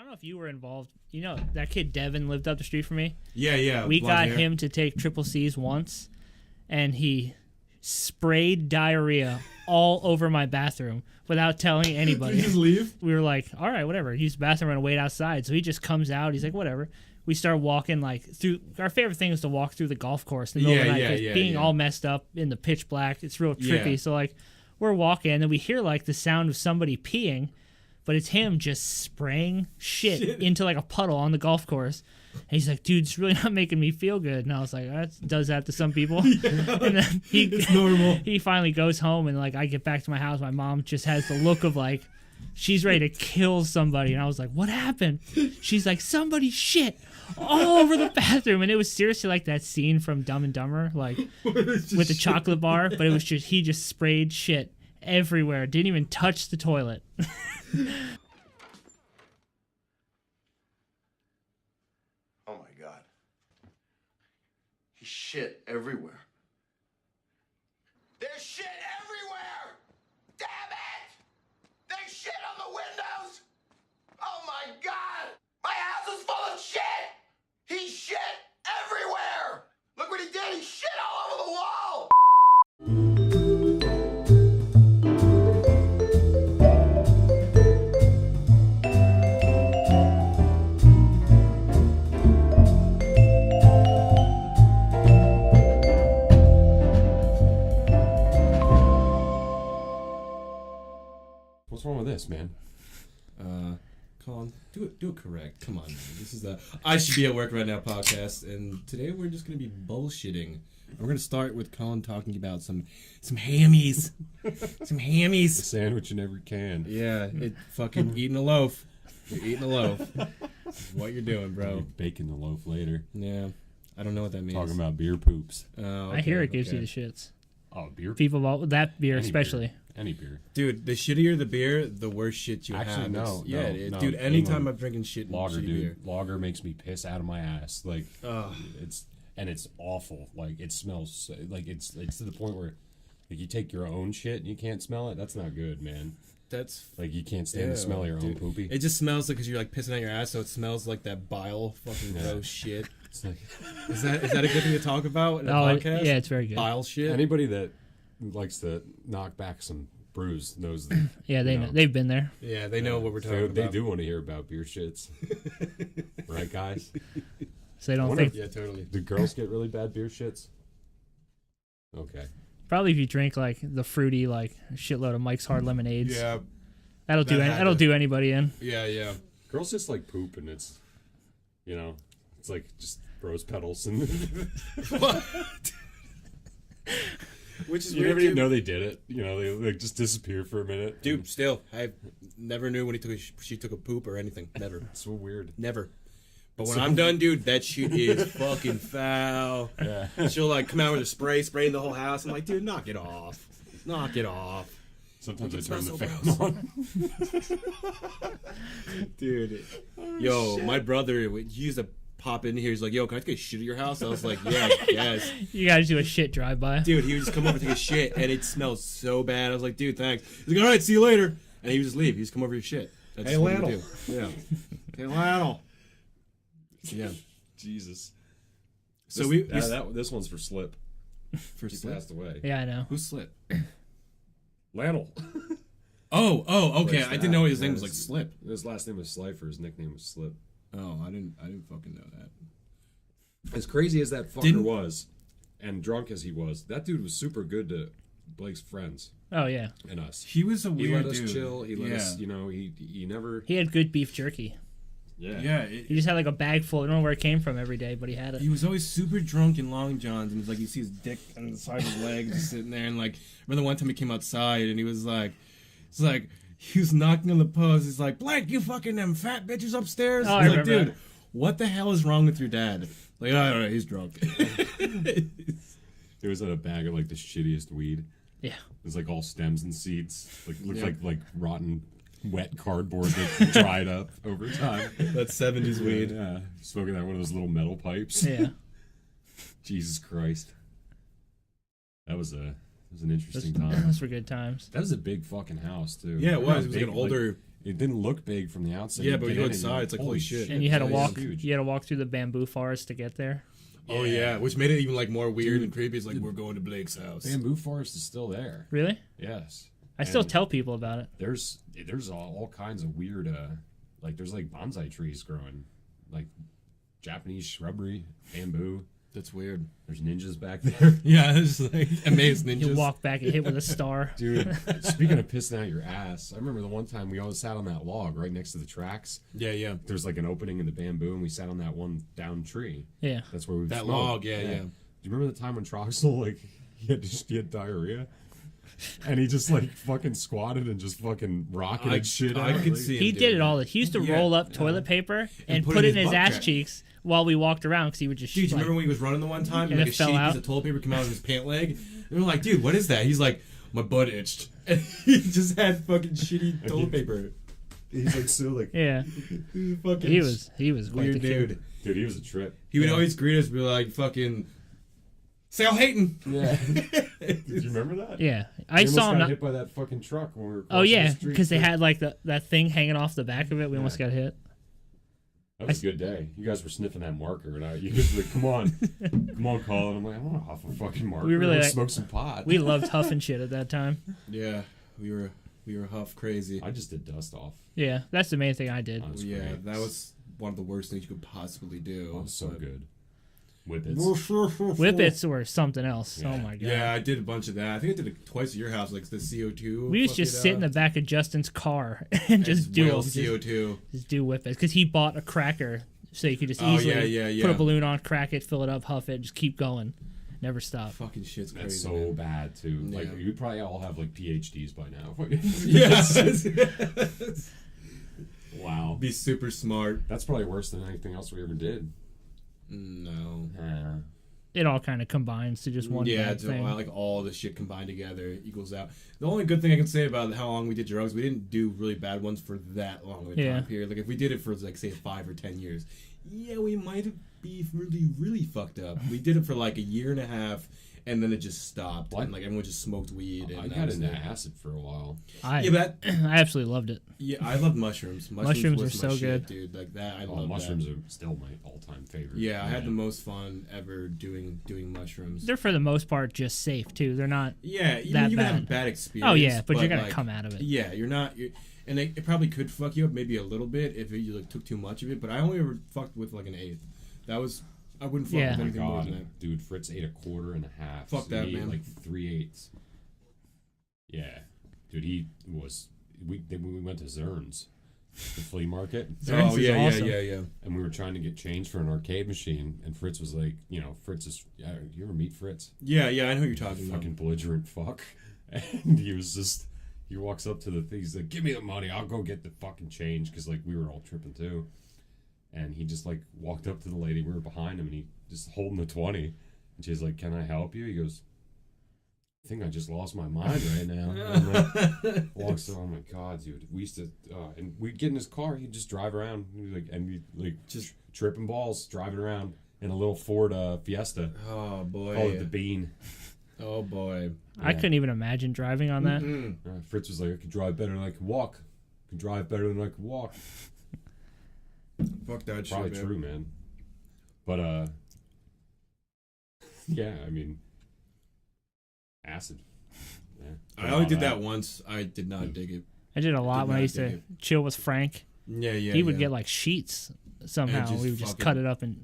don't know if you were involved. You know, that kid Devin lived up the street from me. Yeah. We got him to take triple C's once, and he sprayed diarrhea all over my bathroom without telling anybody. Did you just leave? We were like, all right, whatever. Use the bathroom and wait outside. So he just comes out. He's like, whatever. We start walking like through. Our favorite thing is to walk through the golf course in the middle of the night. Being all messed up in the pitch black, it's real trippy. Yeah. So like, we're walking and we hear like the sound of somebody peeing, but it's him just spraying shit into like a puddle on the golf course. And he's like, dude, it's really not making me feel good. And I was like, that does that to some people. And then It's normal. He finally goes home, and like I get back to my house, my mom just has the look of like she's ready to kill somebody. And I was like, what happened? She's like, somebody shit all over the bathroom. And it was seriously like that scene from Dumb and Dumber, like with the chocolate bar, but it was just he just sprayed shit everywhere. Didn't even touch the toilet. Oh my God. He shit everywhere. There's shit everywhere! Damn it! There's shit on the windows! Oh my God! My house is full of shit! He shit everywhere! Look what he did! He shit all over the wall! What's wrong with this, man? Colin, do it correct. Come on, man. This is the I Should Be at Work Right Now podcast, and today we're just gonna be bullshitting. We're gonna start with Colin talking about some hammies, some A hammies. sandwich in every can. Yeah, it fucking eating a loaf. You're eating a loaf. This is what you're doing, You're bro. baking the loaf later. Yeah, I don't know what that means. Talking about beer poops. Oh, I hear it gives okay. you the shits. Oh, beer. People about that beer Any especially. beer. Any beer. Dude, the shittier the beer, the worse shit you Actually, have. no. Dude. England, Anytime I'm drinking shit, lager, shitty dude. beer. Lager makes me piss out of my ass. Like Ugh. it's awful. Like it smells like it's to the point where like you take your own shit and you can't smell it. That's not good, man. That's Like you can't stand the smell of your own poopy. It just smells like because you're like pissing out your ass, so it smells like that bile fucking gross shit. It's like Is that a good thing to talk about in a podcast? Yeah, it's very good. Bile shit. anybody that likes to knock back some brews knows that. Yeah, they you know. They've been there. Yeah, they know what we're talking So about. they do want to hear about beer shits, right, guys? So they don't Wonder think. Yeah, totally. Do girls get really bad beer shits? Okay. Probably if you drink like the fruity like shitload of Mike's Hard Lemonades. Yeah, That'll do. That had That'll to- do anybody in. yeah. Girls just like poop, and it's, it's like just rose petals, and What? Which is you weird, never even too. know they did it. They like just disappear for a minute. Dude, still, I never knew when she took a poop or anything. Never, It's so weird. never. But when I'm done, dude, that shit is fucking foul. Yeah. She'll like come out with a spraying the whole house. I'm like, dude, knock it off. Knock it off. Sometimes I It turn smells the so fan on. Dude. Yo, my brother, he used to pop in here. He's like, yo, can I take a shit at your house? I was like, yeah, yes. You gotta do a shit drive by. Dude, he would just come over and take a shit, and it smells so bad. I was like, dude, thanks. He's like, all right, see you later. And he would just leave. He just come over your shit. That's Hey, what he would Lionel. do. Yeah. Hey, Lionel. Yeah. Jesus. So this one's for Slip. for He Slip? passed away. Yeah, I know. Who's Slip? Lionel. Oh, okay. Where's I didn't know his that? name was like Slip. His last name was Slifer. His nickname was Slip. Oh, I didn't fucking know that. As crazy as that fucker Didn't- was, and drunk as he was, that dude was super good to Blake's friends Oh yeah, and us. He was a He weird let us dude. chill. He let yeah. us, he never. he had good beef jerky. Yeah. He just had like a bag full. I don't know where it came from every day, but he had it. He was always super drunk in long johns, and it's like you see his dick on the side of his leg just sitting there. And like, remember the one time he came outside, and he was like, it's like he was knocking on the post. He's like, Blake, you fucking them fat bitches upstairs. Oh, I I was like, remember dude, what the hell is wrong with your dad? Like, I don't know, he's drunk. It was in a bag of like the shittiest weed. Yeah. It was like all stems and seeds. Like looked Yeah. like rotten, wet cardboard that dried up over time. That's 70s weed. Yeah, smoking out one of those little metal pipes. Yeah. Jesus Christ. That was an interesting time. Those were good times. That was a big fucking house too. Yeah, it was. It was like Big, an older it didn't look big from the outside. Yeah, but get you go in inside, it's like, holy shit. And you had to Yeah, walk. it's huge. You had to walk through the bamboo forest to get there. Oh yeah, which made it even like more weird and creepy. It's like we're going to Blake's house. Bamboo forest is still there. Really? Yes. I still And tell people about it. There's all kinds of weird like there's like bonsai trees growing, like Japanese shrubbery, bamboo. That's weird. There's ninjas back there. Yeah, it's like amazed ninjas. You walk back and hit with a star. Dude, speaking of pissing out your ass, I remember the one time we all sat on that log right next to the tracks. Yeah. There's like an opening in the bamboo, and we sat on that one down tree. Yeah. That's where we That smoked. log, yeah. Do you remember the time when Troxel, like, he had diarrhea? And he just, like, fucking squatted and just fucking rocketed shit I out. could like- see He him did doing it all. He used to Yeah, roll up toilet paper and put put it it in in his his butt ass crack. cheeks while we walked around because he would just. Dude, you like, remember when he was running the one time? And Like it a fell shitty out? piece of toilet paper came out of his pant leg. And we're like, dude, what is that? He's like, my butt itched. And he just had fucking shitty toilet paper. He's, like, so, like... Yeah, Fucking he was quite weird the kid. dude. Dude, he was a trip. He would always greet us and be like, fucking, Sal Hayton. Yeah. Did you remember that? Yeah, We I saw almost him. got hit by that fucking truck when we were Oh crossing yeah, the street. because they had like that thing hanging off the back of it. We almost got hit. That was a good day. You guys were sniffing that marker, and you guys were like, come on, Colin. I'm like, I want to huff a fucking marker. We really, I wanna like- smoke some pot. We loved huffing shit at that time. Yeah, we were huff crazy. I just did dust off. Yeah, that's the main thing I did. That was Yeah, great. that was one of the worst things you could possibly do. That was so But- good. Whippets. Whippets were something else. Yeah. Oh my god. Yeah, I did a bunch of that. I think I did it twice at your house, like the CO2. We used to just sit in the back of Justin's car and just do them. CO2. Just do whippets because he bought a cracker so you could just Oh, easily yeah. put a balloon on, crack it, fill it up, huff it, just keep going, never stop. Fucking shit's crazy. That's so man. bad too. Like Yeah. you probably all have like PhDs by now. Yeah. Wow. Be super smart. That's probably worse than anything else we ever did. No. It all kind of combines to just one Yeah, bad it's thing. like all the shit combined together equals out. The only good thing I can say about how long we did drugs, we didn't do really bad ones for that long of a time period. Like if we did it for like say 5 or 10 years, yeah, we might be really fucked up. We did it for like a year and a half, and then it just stopped. What? And like everyone just smoked weed. And I that got was into it. acid for a while. Yeah, but I absolutely loved it. yeah, I love mushrooms. Mushrooms was are my so shit, good. dude. Like that, I Oh, love mushrooms that. are still my all-time favorite. Yeah, I had the most fun ever doing mushrooms. They're for the most part just safe too. They're not. Yeah, you, that you can have a bad. bad experience. Oh yeah, but you're gonna like, come out of it. Yeah, you're not. And it probably could fuck you up maybe a little bit if you like took too much of it. But I only ever fucked with like an eighth. That was I wouldn't fuck Yeah. with Oh my anything more than God, that. dude, Fritz ate a quarter and a half. Fuck that, he ate man. like 3/8. Yeah, dude, we went to Zern's, the flea market. Zern's Oh is yeah, awesome. yeah. And we were trying to get change for an arcade machine, and Fritz was like, Fritz is. You ever meet Fritz? Yeah, I know who you're talking about. Fucking belligerent fuck. And he walks up to the thing. He's like, "Give me the money. I'll go get the fucking change." Because like we were all tripping too. And he just like walked up to the lady. We were behind him, and he just holding the 20. And she's like, "Can I help you?" He goes, "I think I just lost my mind right now." And I'm like, walks. Oh my god, dude. We used to, and we'd get in his car. He'd just drive around, just tripping balls, driving around in a little Ford Fiesta. Oh boy. Call it the Bean. Oh boy. I couldn't even imagine driving on that. Fritz was like, "I could drive better than I could walk. I could drive better than I could walk." Fuck that Probably shit, man. true, man. But yeah, I mean, acid. Yeah. I only did that once. I did not dig it. I did a lot Did when I not used dig to it. chill with Frank. Yeah. He would get like sheets somehow. just We would just fucking- cut it up and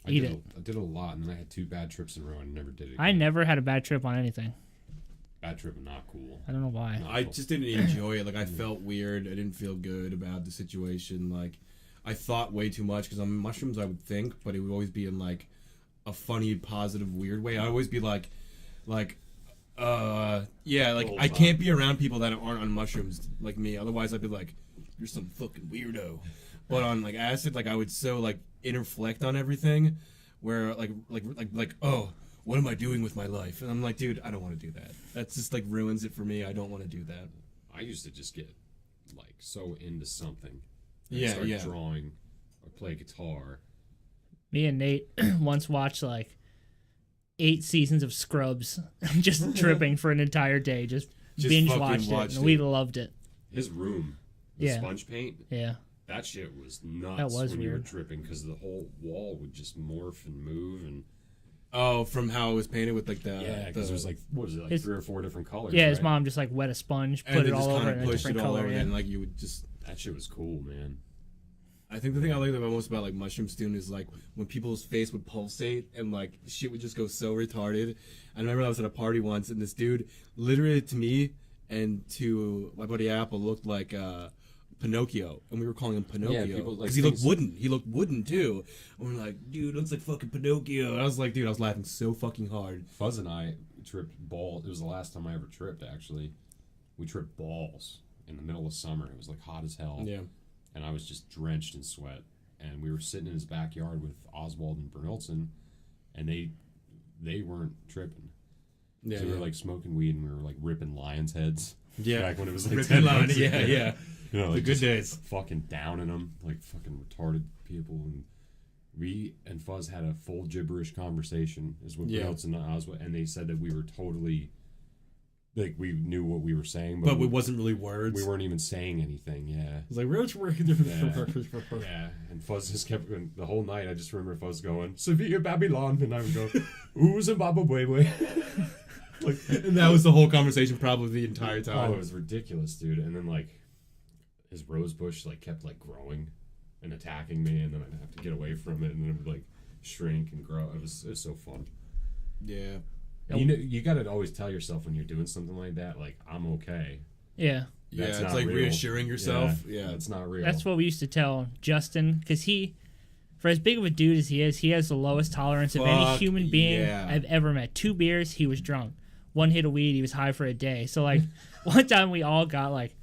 eat it. I did a lot, and then I had 2 bad trips in a row, and never did it. I again. never had a bad trip on anything. Bad trip, not cool. I don't know why. I just didn't enjoy it. Like I felt weird. I didn't feel good about the situation. Like I thought way too much because on mushrooms I would think, but it would always be in like a funny, positive, weird way. I'd always be like, yeah, like I can't be around people that aren't on mushrooms like me. Otherwise, I'd be like, you're some fucking weirdo. But on like acid, like I would so like interflect on everything, where like oh. What am I doing with my life? And I'm like, dude, I don't want to do that. That's just like ruins it for me. I don't want to do that. I used to just get like so into something. Yeah, start yeah. drawing or play guitar. Me and Nate once watched like 8 seasons of Scrubs, just tripping for an entire day, just binge fucking watched it, watched and we it. loved it. His room The Yeah. sponge paint. Yeah. That shit was nuts. That was when you were weird. dripping because the whole wall would just morph and move and Oh, from how it was painted with like the yeah, because there was like what was it like His- 3 or 4 different colors. Yeah, his right? mom just like wet a sponge, and put then it all just over kind in of a pushed different it all color. over, Yeah. and like you would just. That shit was cool, man. I think the thing I like the most about like mushroom stewing is like when people's face would pulsate and like shit would just go so retarded. I remember I was at a party once and this dude literally to me and to my buddy Apple looked like Pinocchio, and we were calling him Pinocchio people, like, because he looked things- wooden. He looked wooden too. And we're like, dude, looks like fucking Pinocchio. And I was like, dude, I was laughing so fucking hard. Fuzz and I tripped balls. It was the last time I ever tripped. Actually, we tripped balls in the middle of summer. It was like hot as hell. Yeah. And I was just drenched in sweat. And we were sitting in his backyard with Oswald and Brunilson, and they weren't tripping. Yeah, So we were like smoking weed and we were like ripping lions' heads. Yeah. Back when it was like Ripping 10 line, bucks a yeah, day. yeah. You know, The like good just days. fucking downing them, like fucking retarded people. And we and Fuzz had a full gibberish conversation, is what Yeah. Brunilson and Oswald, and they said that we were totally, like we knew what we were saying, But it wasn't really words. we weren't even saying anything. Yeah. It was like, we're Yeah, and Fuzz just kept going the whole night. I just remember Fuzz going, Sevilla Babylon, and I would go, ooh, Zimbabwe. like, and that was the whole conversation probably the entire time. Oh, it was ridiculous, dude. And then like his rose bush like kept like growing and attacking me, and then I'd have to get away from it, and then it would like shrink and grow. It was so fun. Yeah. You know, you gotta always tell yourself when you're doing something like that, like I'm okay. Yeah. Yeah, That's it's not like real. reassuring yourself. Yeah. it's not real. That's what we used to tell Justin, because he, for as big of a dude as he is, he has the lowest tolerance of any Fuck human being yeah. I've ever met. 2 beers, he was drunk. 1 hit of weed, he was high for a day. So like, one time we all got like,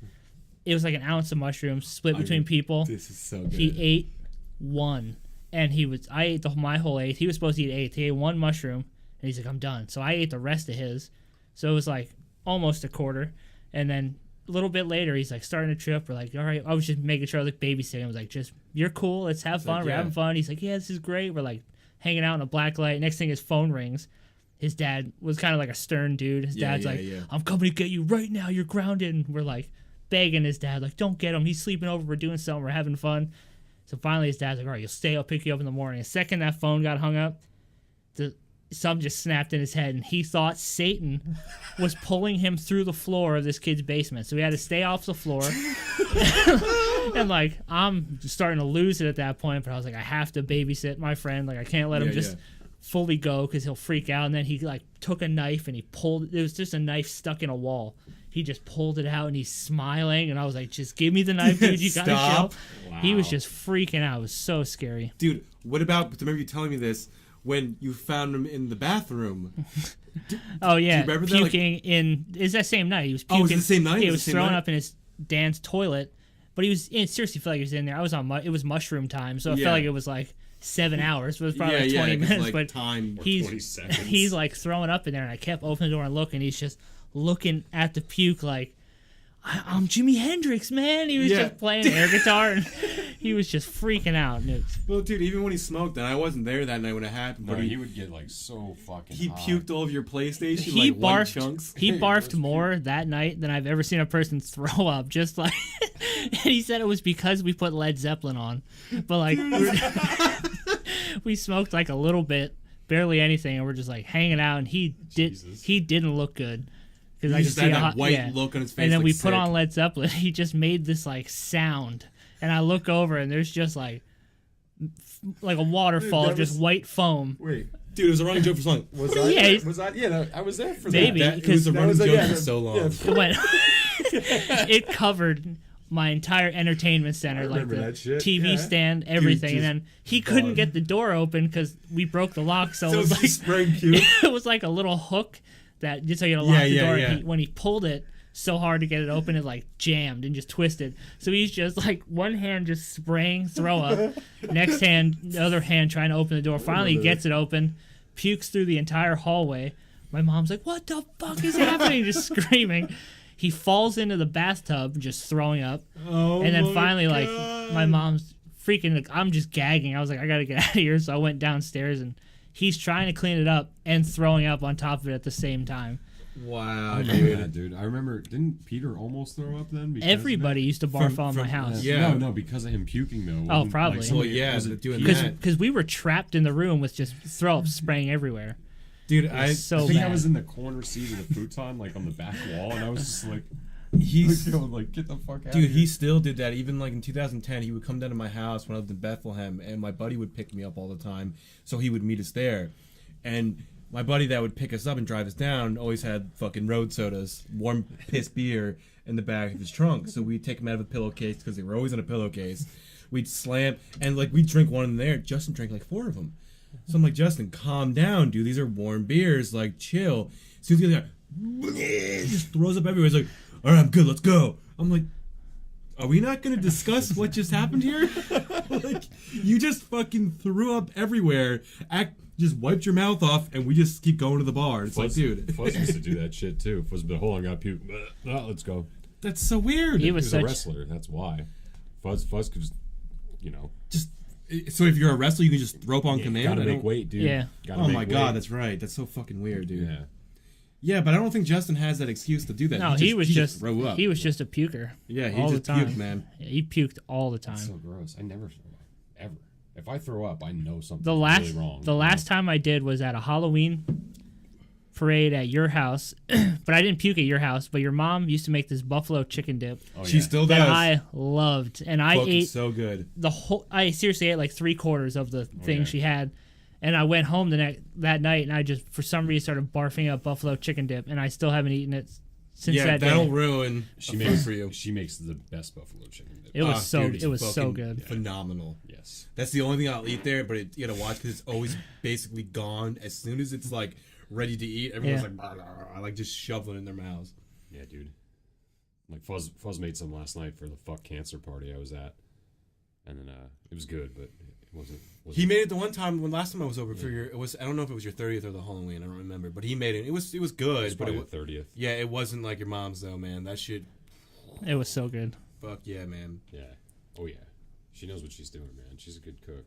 it was like an ounce of mushrooms split between people. This is so good. He ate 1, and I ate my whole 8. He was supposed to eat 8. He ate 1 mushroom, and he's like, I'm done. So I ate the rest of his. So it was like almost a quarter, and then a little bit later, he's like starting to trip. We're like, all right. I was just making sure I was like babysitting. I was like, just, you're cool. Let's have fun. like, We're yeah. having fun. He's like, yeah, this is great. We're like hanging out in a black light. Next thing, his phone rings. His dad was kind of like a stern dude. His dad's like, I'm coming to get you right now. You're grounded. And we're like begging his dad, like, don't get him. He's sleeping over. We're doing something. We're having fun. So finally, his dad's like, all right, you'll stay. I'll pick you up in the morning. The second that phone got hung up, something just snapped in his head, and he thought Satan was pulling him through the floor of this kid's basement. So he had to stay off the floor. And like, I'm just starting to lose it at that point, but I was like, I have to babysit my friend. Like, I can't let him just fully go because he'll freak out. And then he like took a knife and he pulled. It was just a knife stuck in a wall. He just pulled it out and he's smiling, and I was like, just give me the knife, dude. You gotta Stop. chill. He was just freaking out. It was so scary. Dude, what about, remember you telling me this, when you found him in the bathroom? Oh yeah, remember that, like- puking in. Is that same night? He was puking. Oh, it was the same night? He It was was the same throwing night? up in his Dan's toilet, but he was seriously felt like he was in there. I was on. It was mushroom time, so I Yeah. felt like it was like 7 hours. But it was probably like 20 'cause, minutes. like, but time. Or he's 20 seconds. he's like throwing up in there, and I kept opening the door and looking. He's just looking at the puke like, I'm Jimi Hendrix, man. He was Yeah. just playing air guitar, and he was just freaking out. And Well, dude, even when he smoked, and I wasn't there that night when it happened, No, but he would get like so fucking. he high. puked all of your PlayStation, he like white barfed. chunks. He barfed more that night than I've ever seen a person throw up. Just like, and he said it was because we put Led Zeppelin on, but like we smoked like a little bit, barely anything, and we're just like hanging out. And he Jesus. didn't look good because I He could just see had a that hot, white yeah. look on his face. And then like we sick. put on Led Zeppelin. He just made this like sound, and I look over and there's just like a waterfall Dude, of that just was- white foam. Wait, Dude, it was a running joke for so long. was I? Yeah, was I? Yeah, I was there for Maybe. that. It was a Because running that was joke like- for yeah, so long. yeah. It went. It covered my entire entertainment center, I like remember the that shit, TV yeah. stand, everything. just And then he couldn't gone. get the door open because we broke the lock. So, So it was it's like just spraying puke. it was like a little hook that just so you had to lock the Yeah, door. yeah. And when he pulled it so hard to get it open, it like jammed and just twisted. So he's just like one hand just spraying throw up, next hand, the other hand trying to open the door. Finally, he gets it open, pukes through the entire hallway. My mom's like, "What the fuck is happening?" Just screaming. He falls into the bathtub, just throwing up. Oh, And then my finally, like, God. my mom's freaking, like, I'm just gagging. I was like, I gotta get out of here. So I went downstairs, and he's trying to clean it up and throwing up on top of it at the same time. Wow, Yeah, dude. I remember. Didn't Peter almost throw up then? Because Everybody used to barf on my from- house. Yeah. No, because of him puking though. Oh, Wasn't, probably. somebody- Well, yeah, was it doing Peter? that. Because we were trapped in the room with just throw up spraying everywhere. dude, I I think I bad. was in the corner seat of the futon, like on the back wall, and I was just like, he's like, get the fuck out. dude, of he here. still did that. Even like in 2010, he would come down to my house when I lived in Bethlehem, and my buddy would pick me up all the time, so he would meet us there. And my buddy that would pick us up and drive us down always had fucking road sodas, warm piss beer in the back of his trunk. So we'd take them out of a pillowcase because they were always in a pillowcase. We'd slam, and like we'd drink one in there. Justin drank like 4 of them. So I'm like, Justin, calm down, dude. These are warm beers. Like, chill. So he's like, just throws up everywhere. He's like, all right, I'm good. Let's go. I'm like, are we not going to discuss what just happened here? Like, you just fucking threw up everywhere. Just wiped your mouth off, and we just keep going to the bar. It's like, dude. Fuzz used to do that shit too. Fuzz would be, hold on, got puke. Oh, let's go. That's so weird. He He was was such a wrestler. That's why. Fuzz could just, Just so if you're a wrestler, you can just throw up on command. gotta I make don't- weight, dude. Yeah. Gotta Oh make my weight. god, that's right. That's so fucking weird, dude. Yeah. Yeah, but I don't think Justin has that excuse to do that. No, he was just throw up. he was just a puker. Yeah, he all just the time. puked, man. Yeah, he puked all the time. That's so gross. I never throw up. Ever. If I throw up, I know something's The last really wrong. the last time I did was at a Halloween parade at your house, but I didn't puke at your house. But your mom used to make this buffalo chicken dip Oh, She yeah. still that does. I loved, and I Fucking ate so good. the whole. I seriously ate like 3/4 of the thing yeah. she had, and I went home that night, and I just for some reason started barfing up buffalo chicken dip, and I still haven't eaten it since Yeah, that that'll day. ruin She a makes food for you. She makes the best buffalo chicken dip. It was Ah, so dude, it's it was so fucking good. phenomenal. Yes. That's the only thing I'll eat there, but you gotta watch because it's always basically gone as soon as it's like ready to eat. Everyone's Yeah. like, "Blah, blah, blah," like just shoveling it in their mouths. Yeah, dude. Like Fuzz made some last night for the fuck cancer party I was at, and then it was good, but it wasn't. He made it the one time when last time I was over for your. It was I don't know if it was your 30th or the Halloween. I don't remember, but he made it. It was good, It was but probably it, the 30th. yeah, it wasn't like your mom's though, man. That shit. It was so good. Fuck yeah, man. Yeah. Oh yeah. She knows what she's doing, man. She's a good cook.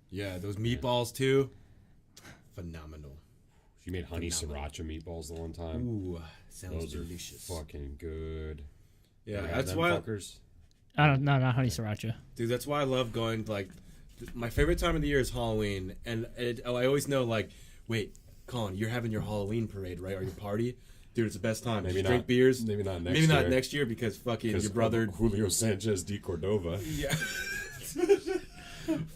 Yeah, those meatballs too. Phenomenal. She made honey Phenomenal. sriracha meatballs the one time. Ooh, sounds Those delicious. are fucking good. Yeah, You have that's them why, fuckers? I don't no not honey sriracha. dude. That's why I love going. Like, my favorite time of the year is Halloween, and I always know like, wait, Colin, you're having your Halloween parade, right, or your party, dude. It's the best time. Maybe Just not. drink beers. Maybe not next Maybe not year. next year because fucking 'Cause your brother. Julio Sanchez de Cordova. Yeah.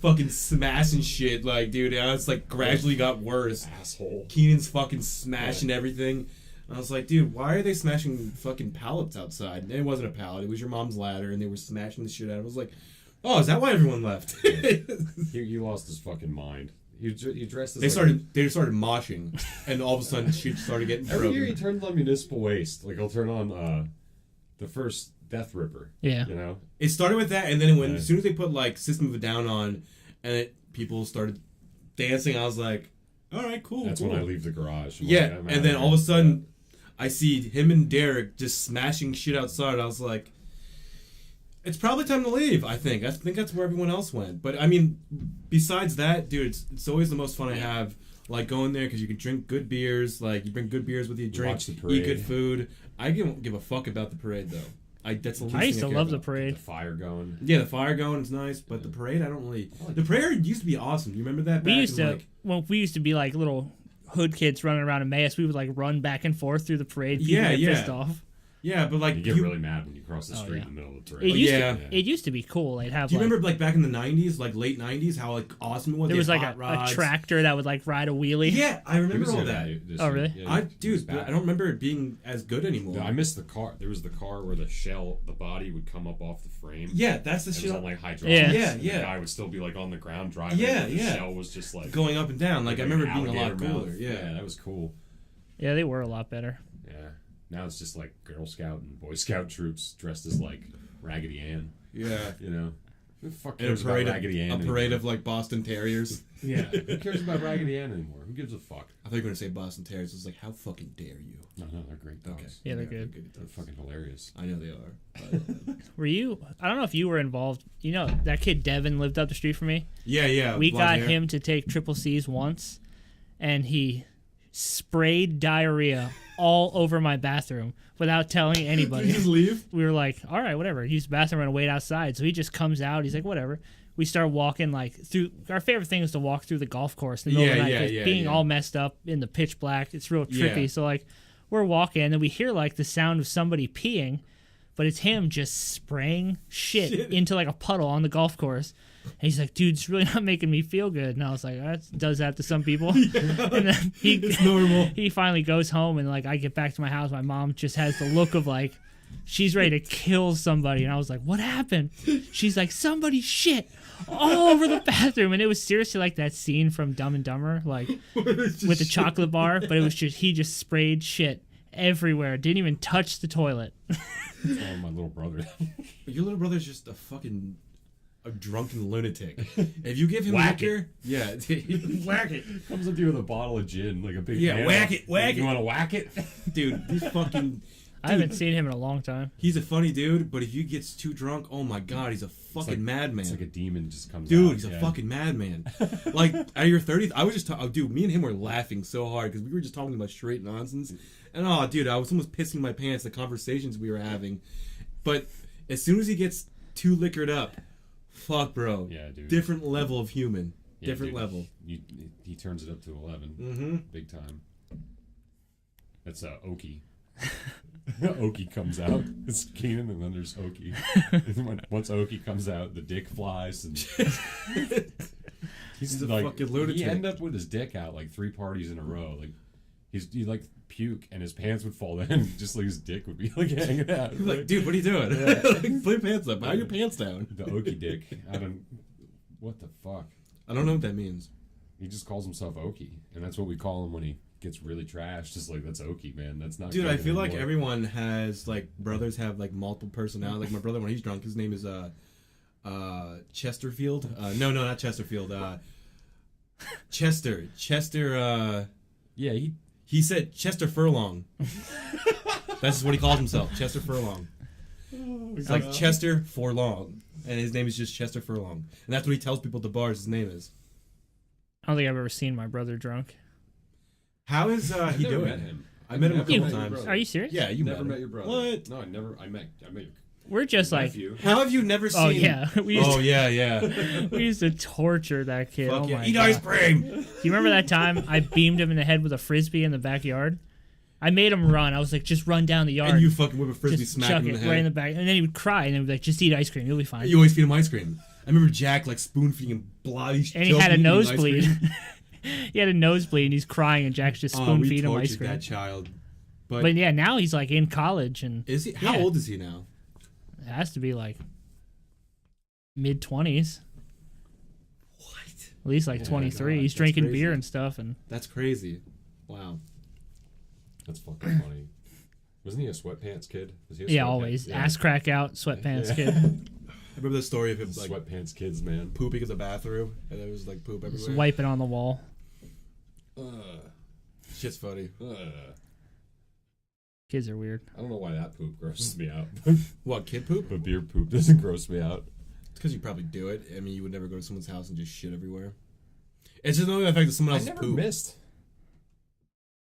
Fucking smashing shit, like, dude. Now it's like gradually got worse. Asshole. Keenan's fucking smashing everything. I was like, dude, why are they smashing fucking pallets outside? And it wasn't a pallet; it was your mom's ladder, and they were smashing the shit out of it. I was like, oh, is that why everyone left? He lost his fucking mind. He dressed as They like started moshing, and all of a sudden shit started getting every year he broken. turns on municipal waste. Like he'll turn on the first Death Ripper. Yeah. You know? It started with that, and then Yeah. as soon as they put like System of a Down on, and people started dancing, I was like, all right, cool. That's cool. when I leave the garage. I'm Yeah, like, I'm and outta then here. all of a sudden, I see him and Derek just smashing shit outside. I was like, it's probably time to leave. I think that's where everyone else went. But I mean, besides that, dude, it's always the most fun I have. Like going there because you can drink good beers. Like you bring good beers with you, drink, Watch the eat parade. good food. I don't give a fuck about the parade though. That's the least I used thing to care love the about. parade. the fire going. Yeah, the fire going is nice, but the parade I don't really. The parade used to be awesome. You remember that? We back used in, to like, when we used to be like little hood kids running around Emmaus, we would like run back and forth through the parade. People Yeah, get yeah. pissed off. yeah, but like You get really mad when you cross the street yeah. in the middle of the It parade. used yeah. to it used to be cool. They'd have do you like, remember like back in the '90s, like late '90s, how like awesome it was? there They was had like hot a rods. tractor that would like ride a wheelie. Yeah, I He remember was all here that. this Oh, year. really? Yeah, I he was dude, back. I don't remember it being as good anymore. I missed the car. There was the car where the body would come up off the frame. Yeah, that's the It was shit. on like hydraulics. Yeah. Yeah, and yeah. The guy would still be like on the ground driving. Yeah, and the yeah. shell was just like Going up and down. Like I remember it being a lot alligator cooler. mouth. Yeah. that was cool. Yeah, they were a lot better. Yeah. Now it's just like Girl Scout and Boy Scout troops dressed as like Raggedy Ann. Yeah. You know, who the fuck And cares a parade, about Raggedy Ann? a parade anymore? of like Boston Terriers. Yeah, who cares about Raggedy Ann anymore? Who gives a fuck? I thought you were gonna say Boston Terriers. I was like, how fucking dare you? No, they're great dogs. Okay. Yeah, they're good. They're fucking hilarious. I know they are. Were you? I don't know if you were involved. You know that kid Devin lived up the street from me. Yeah, yeah. We blonde got hair. him to take triple C's once, and he sprayed diarrhea all over my bathroom without telling Did anybody. you just leave? We were like, all right, whatever. Use the bathroom and wait outside. So he just comes out. He's like, whatever. We start walking like through. Our favorite thing is to walk through the golf course in the middle of the night, 'cause being all messed up in the pitch black, it's real trippy. Yeah. So like, we're walking and then we hear like the sound of somebody peeing, but it's him just spraying shit into like a puddle on the golf course. And he's like, dude, it's really not making me feel good. And I was like, that does that to some people. And then It's normal. he finally goes home, and like I get back to my house, my mom just has the look of like she's ready to kill somebody. And I was like, what happened? She's like, somebody shit all over the bathroom. And it was seriously like that scene from Dumb and Dumber, like with the chocolate bar, but it was just he just sprayed shit everywhere. Didn't even touch the toilet. Oh, my little brother. Your little brother's just a drunken lunatic. If you give him Whack liquor, yeah, whack it, Comes up to you with a bottle of gin, like a big Yeah, whack it, whack You it. want to whack it? dude. He's fucking. I haven't seen him in a long time. He's a funny dude, but if he gets too drunk, oh my god, he's a fucking madman. It's like a demon just comes out. Dude, he's a yeah. fucking madman. Like, at your 30th, I was just talking. Oh, dude, me and him were laughing so hard because we were just talking about straight nonsense. And, oh, dude, I was almost pissing my pants the conversations we were having. But as soon as he gets too liquored up, fuck, bro. Yeah, dude. Different level of human. Yeah, Different dude. level. He turns it up to 11. Mm-hmm. Big time. That's Oki. Oki comes out. It's Keenan, and then there's Oki. Once Oki comes out, the dick flies, and He's a like, fucking lunatic. He ended up with his dick out like 3 parties in a row. Like he like puke, and his pants would fall down, just like his dick would be like hanging out. He's like, dude, what are you doing? Like, put your pants up. Put your pants down. The Oki dick. What the fuck? I don't know what that means. He just calls himself Oki, and that's what we call him when he gets really trashed. Just like, that's Oki, man. That's not. Dude, I drinking feel like anymore. everyone has, like, brothers have, like, multiple personalities. Like, my brother, when he's drunk, his name is, Chesterfield. No, not Chesterfield. Chester. Yeah, He said Chester Furlong. That's what he calls himself, Chester Furlong. It's like Chester Forlong, and his name is just Chester Furlong. And that's what he tells people at the bars his name is. I don't think I've ever seen my brother drunk. How is I've he never doing? met him. I met him a Never couple met your times. brother. Are you serious? Yeah, you Never met met him. your brother. What? No, I met your. We're just like, nephew. How have you never seen? oh yeah, we used, Oh yeah. we used to torture that kid. Fuck Oh yeah. my Eat God. ice cream. Do you remember that time I beamed him in the head with a frisbee in the backyard? I made him run. I was like, just run down the yard. And you fucking whip a frisbee, just smack chuck him in it the right in head. the back, and then he would cry, and then be like, just eat ice cream, you'll be fine. You always feed him ice cream. I remember Jack like spoon feeding him bloody. And he had a nosebleed. He had a nosebleed, and he's crying, and Jack's just spoon feeding him ice tortured cream. that child. But yeah, now he's like in college, and Is he? How Yeah. old is he now? it has to be like mid-20s, What? at least like Oh my 23. God, He's that's drinking crazy. beer and stuff, and That's crazy. Wow. That's fucking funny. Wasn't he a sweatpants kid? Was he a yeah, sweatpants- always yeah. ass crack out, sweatpants Yeah. kid. I remember the story of him like Sweatpants kids, man. pooping in the bathroom, and there was like poop Just everywhere. wiping on the wall. Shit's funny. Kids are weird. I don't know why that poop grosses me out. What, kid poop? But beer poop doesn't gross me out. It's because you probably do it. I mean, you would never go to someone's house and just shit everywhere. It's just only the fact that someone I else's never poop. missed.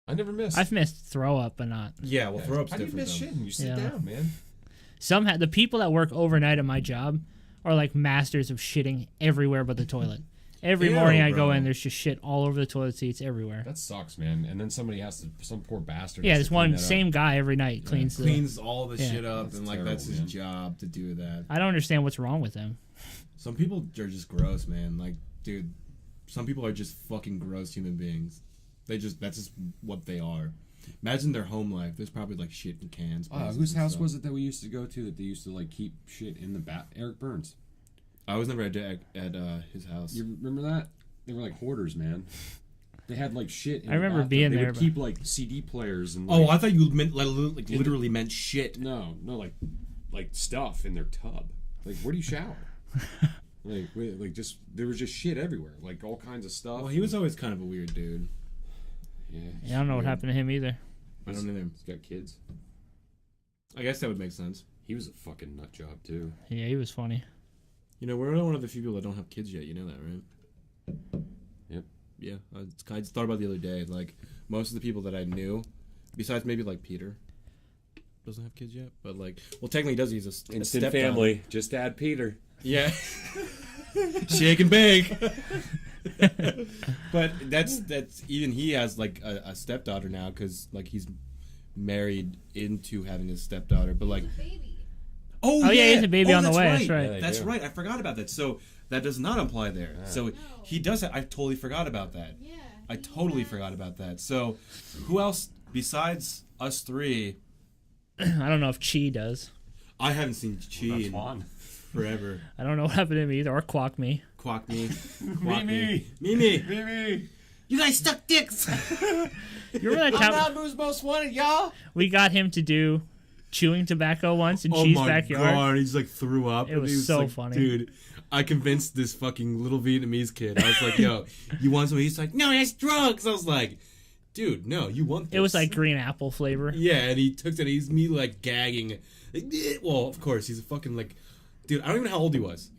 I've missed throw up, but not. Yeah, well, throw up's How do you different. miss though. shit? You sit Yeah. down, man. The people that work overnight at my job are like masters of shitting everywhere but the toilet. Every Ew, morning I go bro. in, there's just shit all over the toilet seats everywhere. That sucks, man. And then somebody has to, some poor bastard. Yeah, has this to clean one that up. same guy every night cleans the. Cleans all the Yeah. shit up, That's and like terrible, that's his man. job to do that. I don't understand what's wrong with them. Some people are just gross, man. Like, dude, some people are just fucking gross human beings. That's just what they are. Imagine their home life. There's probably like shit in cans. Whose house was it that we used to go to that they used to like keep shit in the bath? Eric Burns. I was never at his house. You remember that? They were like hoarders, man. They had like shit. In I remember the bathtub. being they there, would but- keep like CD players and. Oh, Like, I thought you meant like literally meant shit. no, like stuff in their tub. Like, where do you shower? like just there was just shit everywhere, like all kinds of stuff. Well, he was always kind of a weird dude. Yeah, I don't know what happened to him either. I don't either. He's got kids. I guess that would make sense. He was a fucking nut job too. Yeah, he was funny. You know, we're one of the few people that don't have kids yet. You know that, right? Yep. Yeah, I just thought about it the other day. Like, most of the people that I knew Besides maybe like Peter. Doesn't have kids yet, but like, well, technically he does. He's a Instant stepdad. family. Just add Peter. Yeah. Shake and bake. But that's even he has like a stepdaughter now because like he's married into having a stepdaughter. But like, Oh yeah, he has a baby on the that's way. Right. That's right. Yeah, That's do. right. I forgot about that. So that does not apply there. So he does. I totally forgot about that. Yeah. I totally forgot about that. So who else besides us three? I don't know if Chi does. I haven't seen Chi That's in fun. forever. I don't know what happened to him either, or Quack Me. Quack me. Mimi. Mimi. Mimi. You guys stuck dicks. You remember that time who's most wanted, y'all. we got him to do chewing tobacco once in Chi's backyard? God, he just like threw up. It and was he so like, funny. Dude, I convinced this fucking little Vietnamese kid. I was like, yo, you want some? He's like, no, that's drugs. I was like, dude, no, you want this. It was like green apple flavor. Yeah, and he took it. He's me like gagging. Like, well, of course, he's a fucking like, dude. I don't even know how old he was.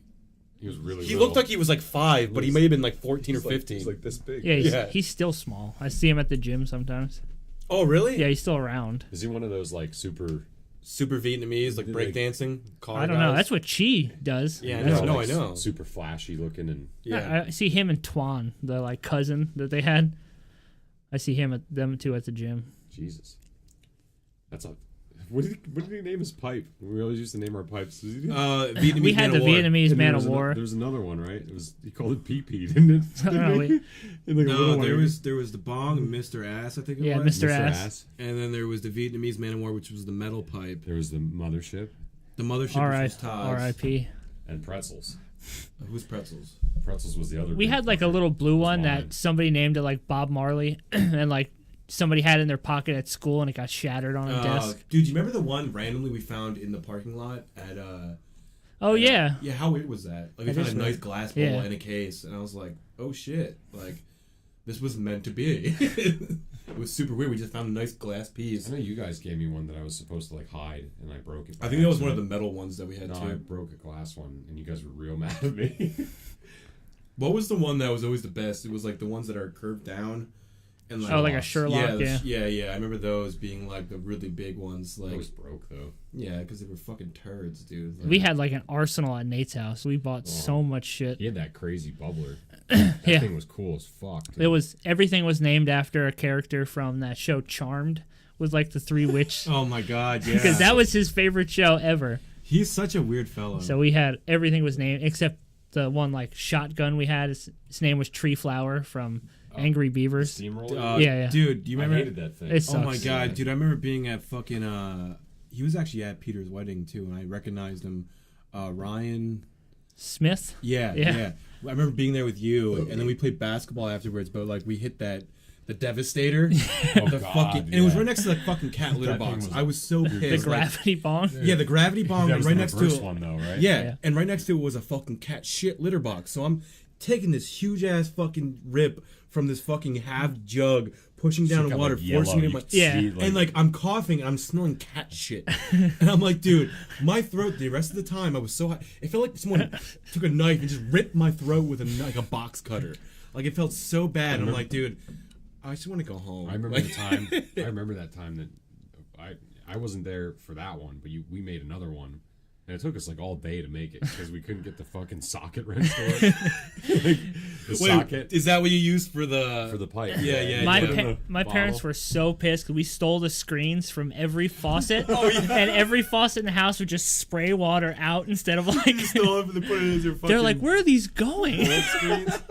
He was really. He little. looked like he was like 5, but he may have been like 14 or 15. He's like this big. Yeah, Yeah. he's still small. I see him at the gym sometimes. Oh, really? Yeah, he's still around. Is he one of those like super? Super Vietnamese, like Did they- breakdancing. car I don't know. guys. That's what Chi does. Yeah, I That's know. what- I know. Super flashy looking and. Yeah. I see him and Tuan, the like cousin that they had. I see them two at the gym. Jesus. That's a. What did he name his pipe? We always used to name our pipes. Vietnamese We had Man the of War. Vietnamese And Man there of was War. There was another one, right? It was he called it Pee-Pee, didn't it? I don't know, we- And like a little No, one. there was the Bong and Mr. Ass, I think it Yeah, was. Mr. Ass. And then there was the Vietnamese Man of War, which was the metal pipe. There was the mothership The mothership, which was Todd's. R.I.P. and pretzels. Who's Pretzels? Pretzels was the other. We big had like a fucker. little blue one mine. that somebody named it like Bob Marley, and like somebody had in their pocket at school, and it got shattered on a desk. Dude, you remember the one randomly we found in the parking lot at Oh yeah, Yeah, how weird was that? Like we That found is a nice weird. glass bowl Yeah. in a case, and I was like, "Oh shit!" Like this was meant to be. It was super weird. We just found a nice glass piece. I know you guys gave me one that I was supposed to like hide, and I broke it. I think that was one of the metal ones that we had No, too. I broke a glass one, and you guys were real mad at me. What was the one that was always the best? It was like the ones that are curved down, and oh like a Sherlock. yeah. I remember those being like the really big ones. It Like was broke though. yeah, because they were fucking turds, dude. Like, We had like an arsenal at Nate's house. We bought so much shit. He had that crazy bubbler. That Yeah. thing was cool as fuck. Dude. It was everything was named after a character from that show Charmed, with like the three witch. oh my god, yeah. Because that was his favorite show ever. He's such a weird fellow. So we had everything was named except the one like shotgun we had. His name was Tree Flower from Angry Beavers. Steamroller. Yeah. dude, do you I remember? hated that thing. It Oh my sucks. god, dude! I remember being at fucking. He was actually at Peter's wedding too, and I recognized him. Ryan. Smith. Yeah. Yeah. I remember being there with you, and then we played basketball afterwards. But like, we hit the Devastator. Oh, the God, fucking, and it was yeah. right next to the fucking cat litter That thing box. was- I was so pissed. The like- gravity bong. yeah, the gravity bomb That and was right the next to reverse it. one though, right? Yeah, and right next to it was a fucking cat shit litter box. So I'm taking this huge ass fucking rip from this fucking half jug, pushing down Shit the got, water, like, yellow. forcing it in You my could see, Yeah. and like I'm coughing and I'm smelling cat shit, and I'm like, dude, my throat. The rest of the time I was so hot. It felt like someone took a knife and just ripped my throat with like a box cutter. Like it felt so bad. And I'm like, dude, I just want to go home. I remember Like- the time. I remember that time that I wasn't there for that one, but we made another one, and it took us like all day to make it because we couldn't get the fucking socket wrench for it. Like, the Wait, socket is that what you used for the for the pipe. Yeah. My yeah. Put it in the my parents bottle. were so pissed because we stole the screens from every faucet, Oh, yeah. and every faucet in the house would just spray water out instead of like. Stole it and put it as your fucking They're like, where are these going? screens?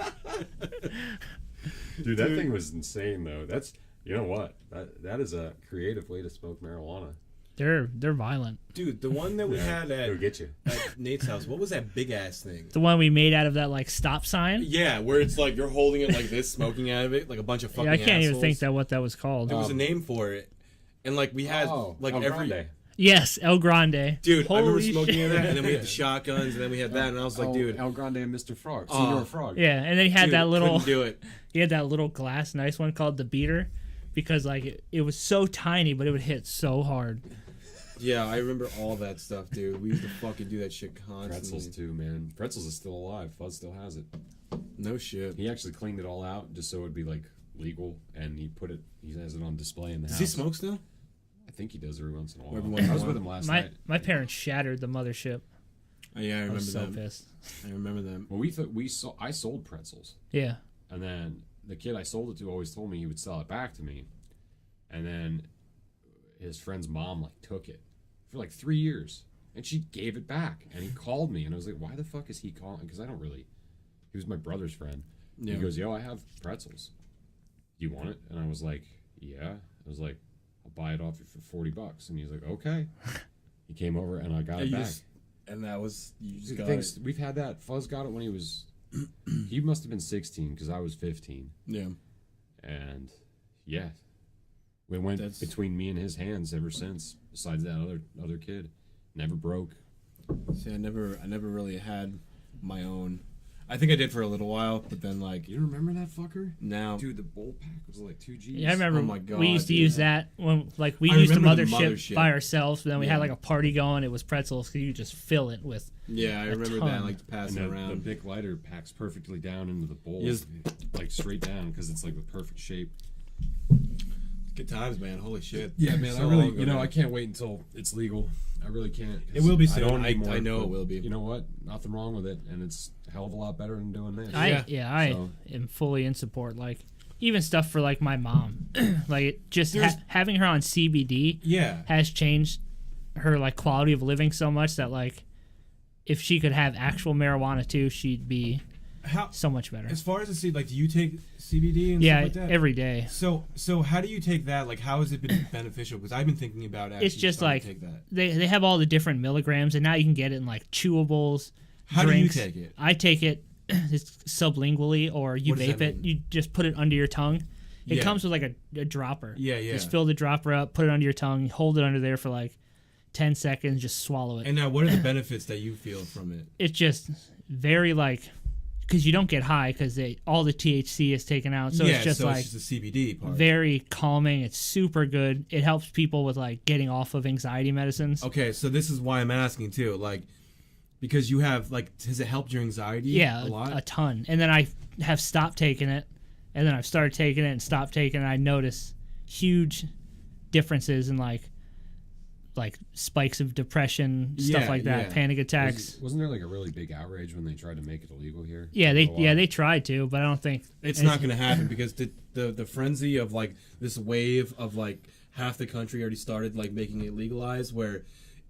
Dude, that thing was insane though. That's you know what that is a creative way to smoke marijuana. They're violent. Dude, the one that we had It'll at, get you. at Nate's house, what was that big ass thing? The one we made out of that like stop sign. Yeah, where it's like you're holding it like this, smoking out of it, like a bunch of fucking Yeah, I can't even assholes. think that what that was called. There was a name for it. And like we had like El every Grande. Yes, El Grande. dude, I remember Holy smoking shit. that, and then we had the shotguns, and then we had that, and I was like, dude, El Grande and Mr. Frog. Oh. Senor Frog. Yeah, and then he had dude, that little. couldn't do it. He had that little glass, nice one called the beater, because like it was so tiny, but it would hit so hard. Yeah, I remember all that stuff, dude. We used to fucking do that shit constantly. Pretzels too, man. Pretzels is still alive. Fuzz still has it. No shit. He actually cleaned it all out just so it'd be like legal, and he has it on display in the Does house. he smoke still? I think he does every once in a while. Every once in I a was while. with him last My night. my parents shattered the mothership. Oh, yeah, I I remember was so that. pissed. I remember that. Well, I sold pretzels, Yeah. and then the kid I sold it to always told me he would sell it back to me, and then his friend's mom like took it for like 3 years, and she gave it back, and he called me, and I was like, why the fuck is he calling? Because I don't really. He was my brother's friend. Yeah. He goes, yo, I have pretzels. You want it? And I was like, yeah. I was like, I'll buy it off you for $40. And he's like, okay. He came over and I got it back. And that was you just The got things- it. We've had that. Fuzz got it when he was. He must have been 16 because I was 15. Yeah. And yeah, we went That's- between me and his hands ever since. Besides that other kid, never broke. See, I never really had my own. I think I did for a little while, but then like You remember that fucker? now, Dude, the bowl pack was like 2 G's. Yeah, I remember Oh my God, we used to dude. use that when we I used the remember the mothership, mothership. by ourselves. But then we Yeah. had like a party going. It was pretzels because you could just fill it with. yeah, I remember ton. that, like to pass And it the around. Bic lighter packs perfectly down into the bowl, Yes. like straight down because it's like the perfect shape. Good times, man. Holy shit. Yeah, man. So I really, long ago, man. I can't wait until it's legal. I really can't. 'Cause It will be I soon. don't I anymore, know but it will be. You know what? Nothing wrong with it, and it's a hell of a lot better than doing this. I So- am fully in support. Like even stuff for like my mom, like it just There's- having her on CBD Yeah. has changed her like quality of living so much that like if she could have actual marijuana too, she'd be How so much better. as far as the like, do you take CBD and Yeah, stuff like that? every day. So how do you take that? Like, how has it been beneficial? Because I've been thinking about actually It's just starting like to take that. they have all the different milligrams, and now you can get it in like chewables. How drinks. do you take it? I take it it's sublingually, or you What does vape that it. mean? You just put it under your tongue. It Yeah. comes with like a dropper. Yeah, yeah. Just fill the dropper up, put it under your tongue, hold it under there for like 10 seconds, just swallow it. And now, what are the benefits that you feel from it? It's just very like, because you don't get high because all the THC is taken out. So yeah, it's just so like it's just the CBD part. very calming. It's super good. It helps people with like getting off of anxiety medicines. Okay, so this is why I'm asking too, like, because you have like, has it helped your anxiety? Yeah, a lot. a ton. And then I have stopped taking it, and then I've started taking it and stopped taking it. And I notice huge differences in like spikes of depression, stuff Yeah, like that, yeah. panic attacks. Wasn't there like a really big outrage when they tried to make it illegal here? Yeah, For a while? Oh, they tried to, but I don't think It's not going to happen because the frenzy of like this wave of like half the country already started like making it legalized, where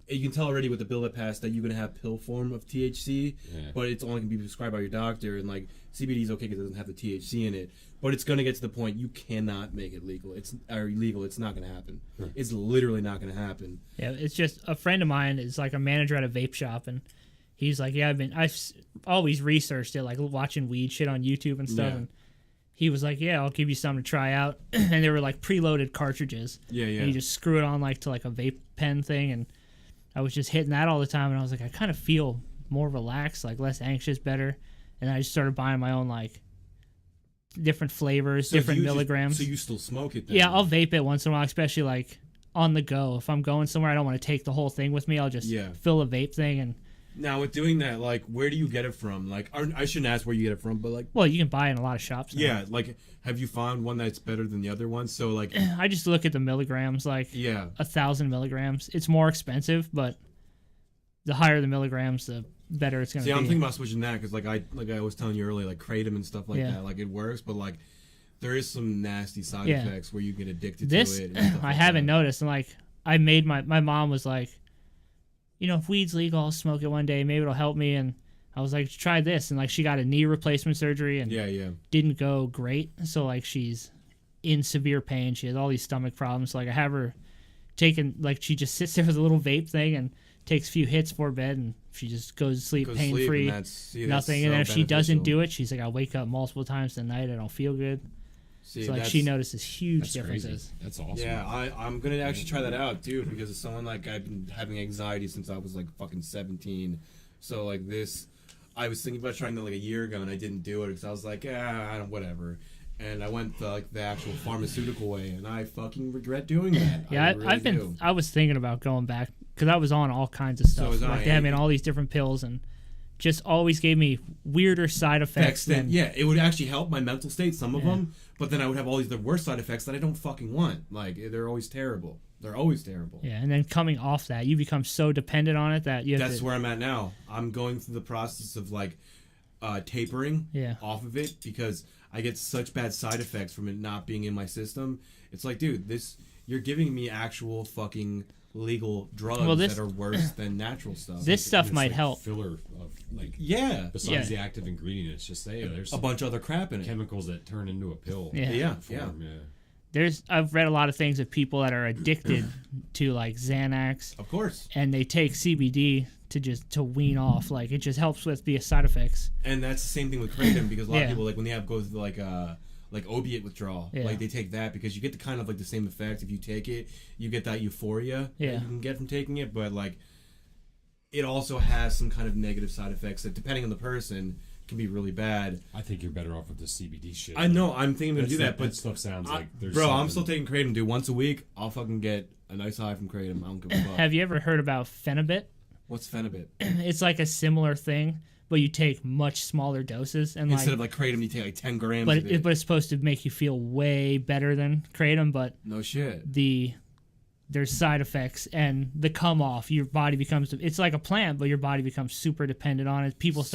you can tell already with the bill that passed that you're going to have pill form of THC, Yeah. but it's only going to be prescribed by your doctor, and like CBD is okay because it doesn't have the THC in it, but it's going to get to the point you cannot make it legal. It's or illegal. It's not going to happen. It's literally not going to happen. Yeah, it's just a friend of mine is like a manager at a vape shop, and he's like, yeah, I've always researched it, like watching weed shit on YouTube and stuff. Yeah. And he was like, yeah, I'll give you some to try out, and they were like preloaded cartridges. Yeah, yeah. And you just screw it on like to like a vape pen thing, and I was just hitting that all the time, and I was like, I kind of feel more relaxed, like less anxious, better. And I just started buying my own like different flavors, So different you just- milligrams. so you still smoke it then? Yeah, I'll vape it once in a while, especially like on the go. If I'm going somewhere, I don't want to take the whole thing with me. I'll just Yeah. fill a vape thing, and Now with doing that, like, where do you get it from? Like, I shouldn't ask where you get it from, but like, well, you can buy it in a lot of shops now. yeah, like, have you found one that's better than the other one? So like, I just look at the milligrams, like yeah, 1,000 milligrams. It's more expensive, but the higher the milligrams, the better it's gonna see, be. I'm thinking about switching that because like I was telling you earlier, like kratom and stuff like Yeah. that, like it works, but like there is some nasty side Yeah. effects where you get addicted This to it. And stuff I like haven't that. noticed, and like I made my mom was like, you know, if weed's legal, I'll smoke it one day. Maybe it'll help me. And I was like, try this. And like she got a knee replacement surgery and Yeah, yeah. didn't go great. So like she's in severe pain. She has all these stomach problems. So, like I have her taking, like she just sits there with a little vape thing and takes a few hits for bed, and she just goes to sleep Go to pain sleep, free. and that's, see, that's Nothing. And so then if she doesn't beneficial. do it, she's like, I wake up multiple times a night. I don't feel good. See, So like that's- she notices huge That's differences. crazy. That's awesome. Yeah, I'm gonna actually try that out, dude, because it's someone like I've been having anxiety since I was like fucking 17. So like this, I was thinking about trying that like a year ago, and I didn't do it because I was like, I don't, whatever. And I went like the actual pharmaceutical way, and I fucking regret doing that. Yeah, I really I've been. do. I was thinking about going back because I was on all kinds of stuff. was like I. they had me on all these different pills and just always gave me weirder side effects than it would actually help my mental state, some of them, but then I would have all these the worst side effects that I don't fucking want. Like, they're always terrible. They're always terrible. Yeah, and then coming off that, you become so dependent on it that you have That's to, where I'm at now. I'm going through the process of like tapering off of it because I get such bad side effects from it not being in my system. It's like, dude, you're giving me actual fucking legal drugs that are worse than natural stuff. This stuff might like help. Filler of like besides the active ingredient, it's just there's a bunch of other crap in it. Chemicals that turn into a pill. Yeah. I've read a lot of things of people that are addicted to like Xanax, Of course. and they take CBD to wean off. Like, it just helps with the side effects. And that's the same thing with kratom because a lot of people, like, when they go through like opiate withdrawal, Yeah. like they take that because you get the kind of like the same effect if you take it. You get that euphoria that you can get from taking it, but like it also has some kind of negative side effects that, depending on the person, can be really bad. I think you're better off with the CBD shit. I know. I'm thinking to do that, but stuff sounds like there's bro, something. I'm still taking kratom, dude. Once a week, I'll fucking get a nice high from kratom. I don't give a fuck. Have you ever heard about Phenibut? What's Phenibut? It's like a similar thing, but you take much smaller doses, and Instead of like kratom, you take like 10 grams. but of it. but it's supposed to make you feel way better than kratom. But No shit. there's side effects, and the come off, your body becomes, it's like a plant, but your body becomes super dependent on it. People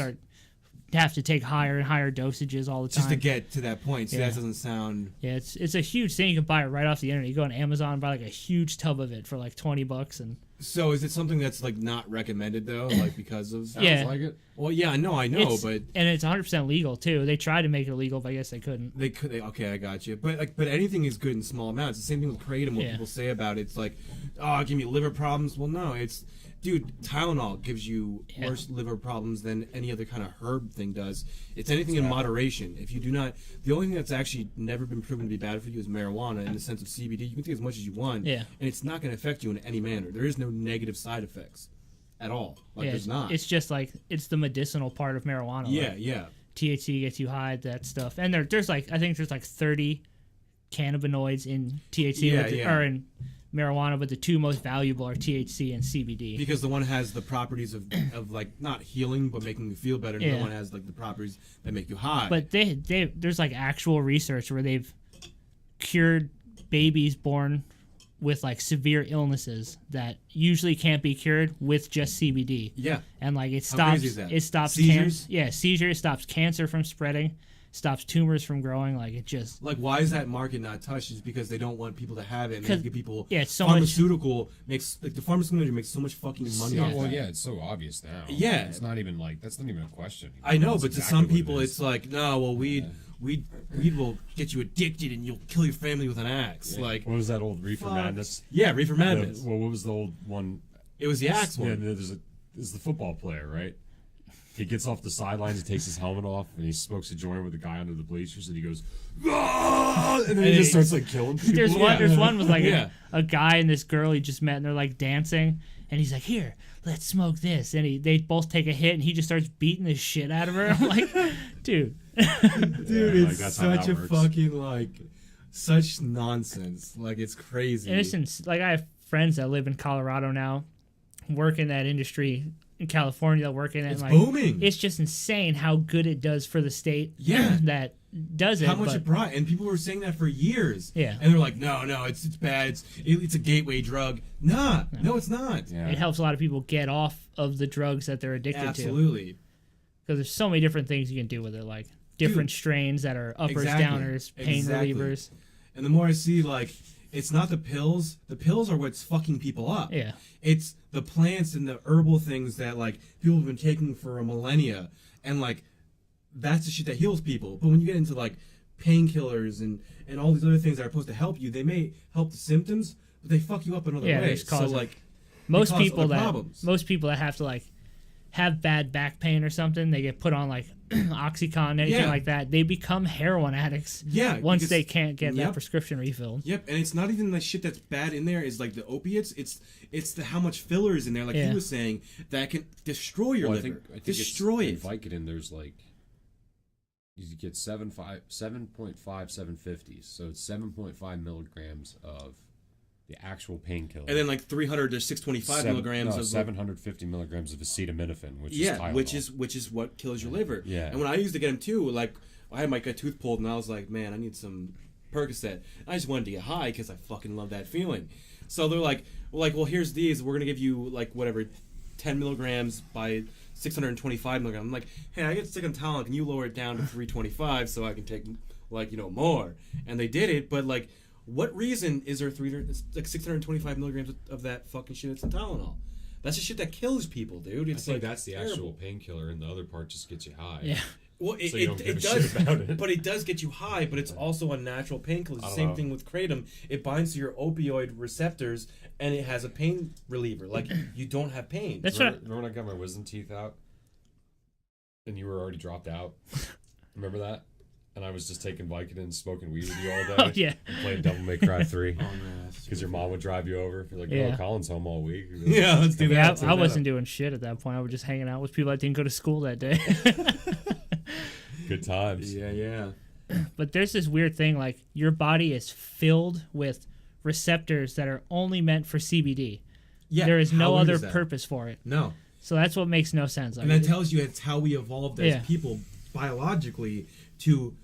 have to take higher and higher dosages all the time Just to get to that point. See, Yeah. that doesn't sound. Yeah, it's a huge thing. You can buy it right off the internet. You go on Amazon and buy like a huge tub of it for like $20, and So is it something that's like not recommended though, like because of? Yeah. Sounds like it. Well, yeah, I know, but and it's 100% legal too. They tried to make it illegal, but I guess they couldn't. they could. Okay, I got you. But anything is good in small amounts. The same thing with kratom. What Yeah. people say about it's like, oh, give me liver problems. Well, no, dude, Tylenol gives you worse liver problems than any other kind of herb thing does. It's anything in moderation. If you do not, the only thing that's actually never been proven to be bad for you is marijuana in the sense of CBD. You can take as much as you want, and it's not going to affect you in any manner. There is no negative side effects at all. Like, there's not. It's just like, it's the medicinal part of marijuana. Yeah, like, yeah. THC gets you high, that stuff. And there's like, I think there's like 30 cannabinoids in THC or in marijuana, but the two most valuable are THC and CBD. Because the one has the properties of like not healing but making you feel better, and the other one has like the properties that make you high. But there's like actual research where they've cured babies born with like severe illnesses that usually can't be cured with just CBD. Yeah. And like it How stops crazy is that? it stops Seizures? seizures, stops cancer from spreading, stops tumors from growing. Like, it just, Like, why is that market not touched? Is because they don't want people to have it, and they get people. it's so pharmaceutical makes like the pharmaceutical industry makes so much fucking money off Well, that. yeah, it's so obvious now. Yeah. It's not even like, that's not even a question. I know, That's but to exactly some what it people, is. it's like, no, well, weed will get you addicted, and you'll kill your family with an axe. Yeah. Like, What was that old Reefer Madness? yeah, Reefer Madness. Well, what was the old one? It was the axe Yeah, one. there's the football player, right? He gets off the sidelines, he takes his helmet off, and he smokes a joint with the guy under the bleachers, and he goes, "Ah!" And then he just starts like killing people. there's one with like Yeah. a guy and this girl he just met, and they're like dancing, and he's like, here, let's smoke this, and they both take a hit, and he just starts beating the shit out of her. I'm like, dude. Dude, Yeah, like, it's that's how such that a works. fucking like such nonsense. Like, it's crazy. Innocent. Like, I have friends that live in Colorado now, work in that industry in California that work in it. It's and, like, booming. It's just insane how good it does for the state. Yeah. That does it. How much but it brought, and people were saying that for years. Yeah. And they're like, no, it's bad. It's a gateway drug. Nah, no, it's not. Yeah. it helps a lot of people get off of the drugs that they're addicted to. Absolutely. Because there's so many different things you can do with it, like different strains that are uppers, Exactly. downers, pain Exactly. relievers. And the more I see, like, it's not the pills. The pills are what's fucking people up. Yeah. It's the plants and the herbal things that, like, people have been taking for a millennia. And, like, that's the shit that heals people. But when you get into, like, painkillers and all these other things that are supposed to help you, they may help the symptoms, but they fuck you up in other Yeah, ways. it's causing- So, like, Most cause people other that problems. have to like have bad back pain or something, they get put on like Oxycontin, anything Yeah. like that. They become heroin addicts. Yeah, Once because- they can't get that Yep. prescription refilled. Yep, and it's not even the shit that's bad in there is like the opiates. It's the how much filler is in there, like Yeah. he was saying, that can destroy your Well, liver. I think Destroy it's, it. in Vicodin, there's like, you get 7.5 750s, so it's 7.5 milligrams of The actual painkiller. And then like 300 to 625 milligrams of 750 milligrams of acetaminophen, which is Tylenol. which is what kills your liver. Yeah. And when I used to get them too, like I had my tooth pulled, and I was like, man, I need some Percocet. I just wanted to get high because I fucking love that feeling. So they're like, well, here's these. We're gonna give you like whatever, 10 milligrams by 625 milligrams. I'm like, hey, I get sick on Tylenol. Can you lower it down to 325 so I can take like more? And they did it, but like. What reason is there 625 milligrams of that fucking shit? It's in Tylenol. That's the shit that kills people, dude. It's I think like that's the terrible. actual painkiller, and the other part just gets you high. Yeah. Well, So you don't give it a does, shit about it. but it does get you high. But it's also a natural painkiller. It's the same thing with kratom. It binds to your opioid receptors, and it has a pain reliever. Like you don't have pain. That's Remember when I got my wisdom teeth out, and you were already dropped out? Remember that? And I was just taking Vicodin, smoking weed with you all day. Oh, yeah. And playing Devil May Cry 3. Oh man, Because your mom would drive you over. You're like, Yeah. oh, Colin's home all week. Yeah, let's do Yeah, that. I wasn't doing shit at that point. I was just hanging out with people that didn't go to school that day. Good times. Yeah. But there's this weird thing, like your body is filled with receptors that are only meant for CBD. Yeah. There is no how weird other is that? purpose for it. No. So that's what makes no sense. Like, And that tells you it's how we evolved as Yeah. people biologically to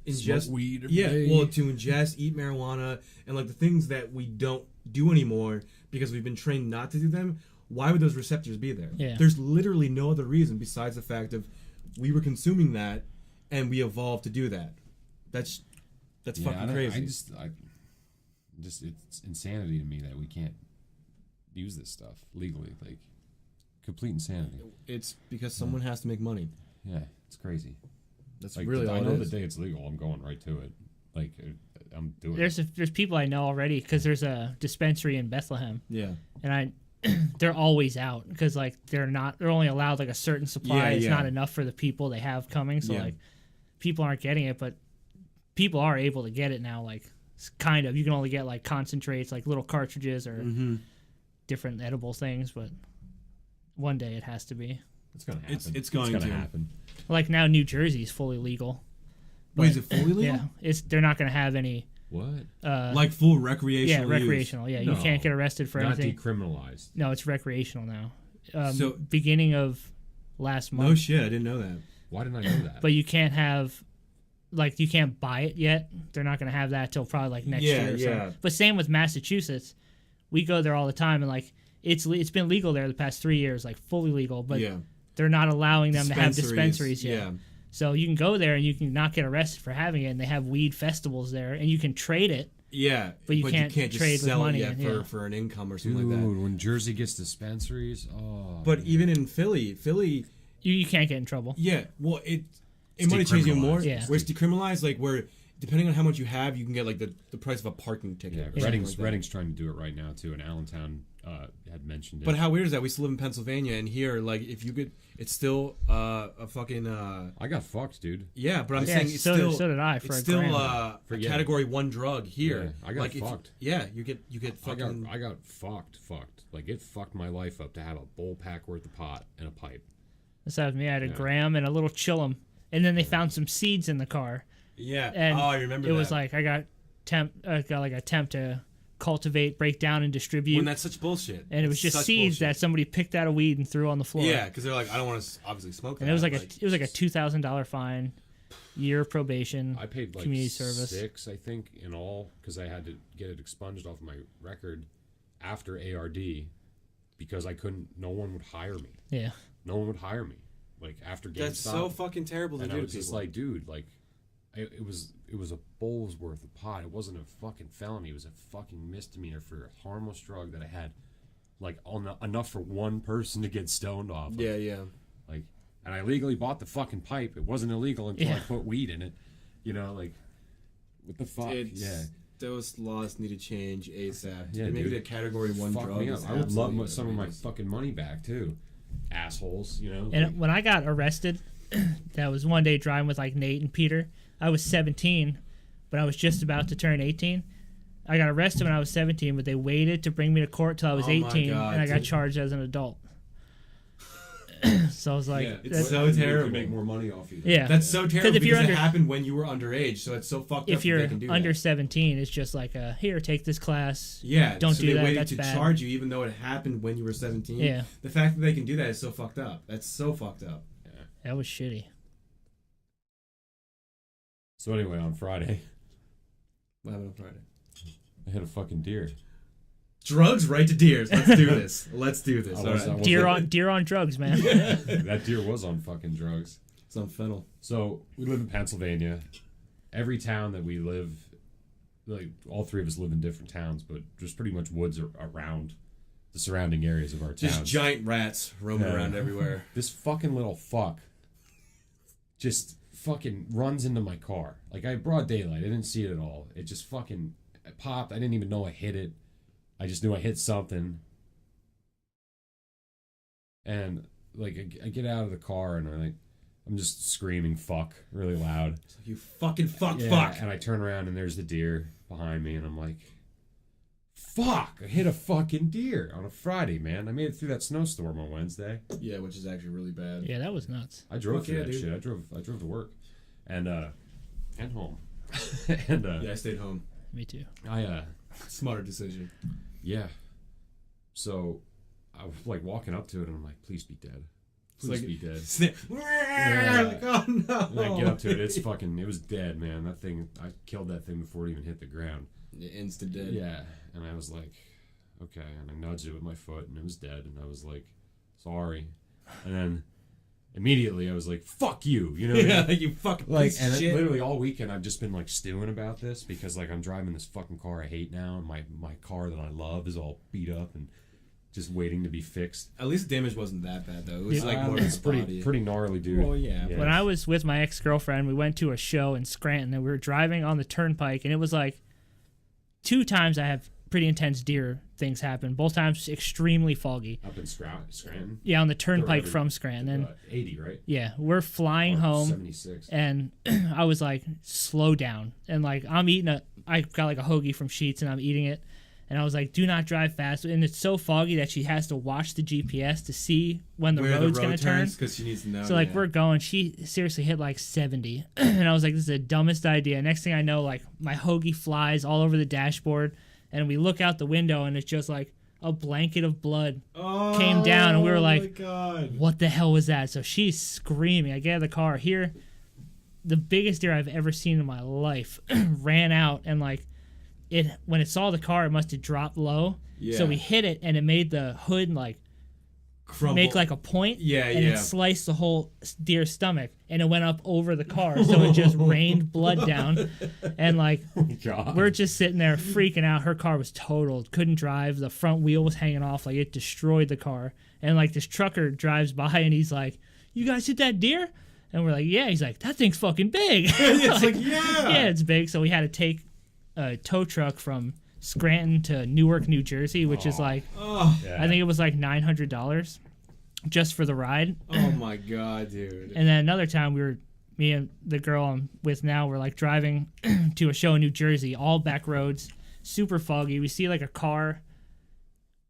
ingest Smoke weed every day. to ingest, eat marijuana, and like the things that we don't do anymore because we've been trained not to do them. Why would those receptors be there? Yeah. There's literally no other reason besides the fact of we were consuming that and we evolved to do that. That's fucking crazy. It's insanity to me that we can't use this stuff legally. Like, complete insanity. It's because someone has to make money. Yeah, it's crazy. That's Like, really all I know it is. the day it's legal, I'm going right to it. Like, I'm doing there's it. there's people I know already because there's a dispensary in Bethlehem, Yeah. and they're always out because like they're only allowed like a certain supply. Yeah, It's yeah. not enough for the people they have coming, so Yeah. like people aren't getting it, but people are able to get it now. Like it's kind of you can only get like concentrates, like little cartridges or different edible things, but one day it has to be. It's gonna happen. It's going gonna to happen. Like now, New Jersey is fully legal. Wait, is it fully legal? Yeah, they're not going to have any. What? Like full recreational Yeah, use? recreational. Yeah, No, you can't get arrested for Not anything. decriminalized. No, it's recreational now. So- Beginning of last month. No shit, I didn't know that. Why didn't I know that? But you can't have, like, you can't buy it yet. They're not going to have that till probably like next Yeah, year. Or yeah. something. But same with Massachusetts. We go there all the time, and like it's been legal there the past 3 years, like fully legal. But Yeah. they're not allowing them to have dispensaries yet. Yeah. So you can go there and you can not get arrested for having it, and they have weed festivals there, and you can trade it. Yeah. But you can't just trade with sell money, it yet yeah. for an income or Dude, something like that. when Jersey gets dispensaries, oh. But man. even in Philly, You can't get in trouble. yeah, well, it It's might have changed even more. decriminalized. Yeah. Where it's decriminalized, like where depending on how much you have, you can get like the price of a parking ticket. Yeah, or something Reading's, like that. Reading's trying to do it right now too, and Allentown had mentioned it. But how weird is that? We still live in Pennsylvania, and here, like, if you could, it's still a fucking. I got fucked, dude. Yeah, but I'm Yeah, saying it's so still. did I for it's a still gram. a Yeah. category 1 drug here. Yeah, I got like fucked. You get fucking. I got fucked. Like, it fucked my life up to have a bowl pack worth of pot and a pipe. This happened to me. I had a Yeah. gram and a little chillum, and then they found some seeds in the car. Yeah. And I remember. It was like I got like attempt to cultivate, break down, and distribute. when that's such bullshit. and it was It's just such seeds bullshit. that somebody picked out of weed and threw on the floor. Yeah, because they're like, I don't want to obviously smoke. And that. it was like a $2,000 fine, year of probation. I paid like community service. $6, I think, in all, because I had to get it expunged off my record after ARD because I couldn't. No one would hire me. Yeah. No one would hire me. Like, after GameStop. That's so fucking terrible to and do I to was just people. like, dude, like, it was a bowl's worth of pot. It wasn't a fucking felony. It was a fucking misdemeanor for a harmless drug that I had, like, enough for one person to get stoned off of. Yeah. Like, and I legally bought the fucking pipe. It wasn't illegal until I Yeah. put weed in it. You know, like, what the fuck? Yeah. Those laws need to change ASAP. Yeah, Maybe dude. the category 1 Fuck drug. me up. is I would love absolutely some of my outrageous. fucking money back, too. Assholes, you know? And when I got arrested, that was one day driving with like Nate and Peter. I was 17, but I was just about to turn 18. I got arrested when I was 17, but they waited to bring me to court till I was Oh my 18, God, and I got dude. charged as an adult. So I was like, Yeah, it's that's- so You terrible. can make more money off you. yeah. That's so terrible if you're because it under- happened when you were underage, so it's so fucked up if that you're they can do under that. 17, it's just like, here, take this class. Yeah, don't so do they that, waited that's to bad. charge you even though it happened when you were 17. Yeah. The fact that they can do that is so fucked up. That's so fucked up. That was shitty. So anyway, on Friday, What happened on Friday? I hit a fucking deer. Drugs right to deers. Let's do this. Let's do this. I All was- right. I was- Deer on drugs, man. That deer was on fucking drugs. It's on fennel. So we live in Pennsylvania. Every town that we live, like all three of us live in different towns, but there's pretty much woods around the surrounding areas of our Just towns. giant rats roaming Yeah. around everywhere. This fucking little fuck just fucking runs into my car. Like, I had broad daylight. I didn't see it at all. It just fucking popped. I didn't even know I hit it. I just knew I hit something. And, like, I get out of the car and I'm just screaming fuck really loud. You fucking fuck. And I turn around and there's the deer behind me and I'm like, fuck, I hit a fucking deer on a Friday, man. I made it through that snowstorm on Wednesday. Yeah, which is actually really bad. Yeah, that was nuts. I drove Fuck through yeah, that dude. shit. I drove to work and home. And Yeah, I stayed home. Me too. I Smarter decision. yeah. So I was like walking up to it and I'm like, please be dead. It's Please like- be dead. Like, oh no. And I get up to it, it was dead, man. That thing, I killed that thing before it even hit the ground. Instant dead. Yeah, and I was like, okay, and I nudged it with my foot, and it was dead, and I was like, sorry, and then immediately I was like, fuck you, you know? What I Yeah, mean? you fucking Like, piece and of shit. literally all weekend I've just been like stewing about this because like I'm driving this fucking car I hate now, and my car that I love is all beat up and just waiting to be fixed. At least the damage wasn't that bad though. It was like more It's spotty. pretty gnarly, dude. Well, yeah. When I was with my ex-girlfriend, we went to a show in Scranton, and we were driving on the turnpike, and it was like 2 times I have pretty intense deer things happen. Both times extremely foggy. Up in Scranton. Yeah, on the turnpike Thur, from Scranton. And 80, right? yeah, we're flying Or home, 76. and I was like, slow down. And like, I got like a hoagie from Sheetz, and I'm eating it. And I was like, do not drive fast. And it's so foggy that she has to watch the GPS to see when the Where road's the road going to turn. because she needs to know. So like yeah. we're going, she seriously hit like 70, and I was like, this is the dumbest idea. Next thing I know, like my hoagie flies all over the dashboard, and we look out the window, and it's just like a blanket of blood came down, and we were like, oh my God. what the hell was that? So she's screaming. I get out of the car here, the biggest deer I've ever seen in my life ran out, and like when it saw the car, it must have dropped low. Yeah. So we hit it, and it made the hood like Crumble. make like a point, Yeah, and yeah. it sliced the whole deer's stomach, and it went up over the car, so it just rained blood down, and like God. we're just sitting there freaking out. Her car was totaled, couldn't drive, the front wheel was hanging off, like it destroyed the car, and like this trucker drives by, and he's like, "You guys hit that deer?" And we're like, "Yeah." He's like, "That thing's fucking big." It's like, yeah. Yeah, it's big. So we had to take a tow truck from Scranton to Newark, New Jersey, which is like, Oh, Yeah. I think it was like $900 just for the ride. oh my God, dude. And then another time me and the girl I'm with now were like driving to a show in New Jersey, all back roads, super foggy. We see like a car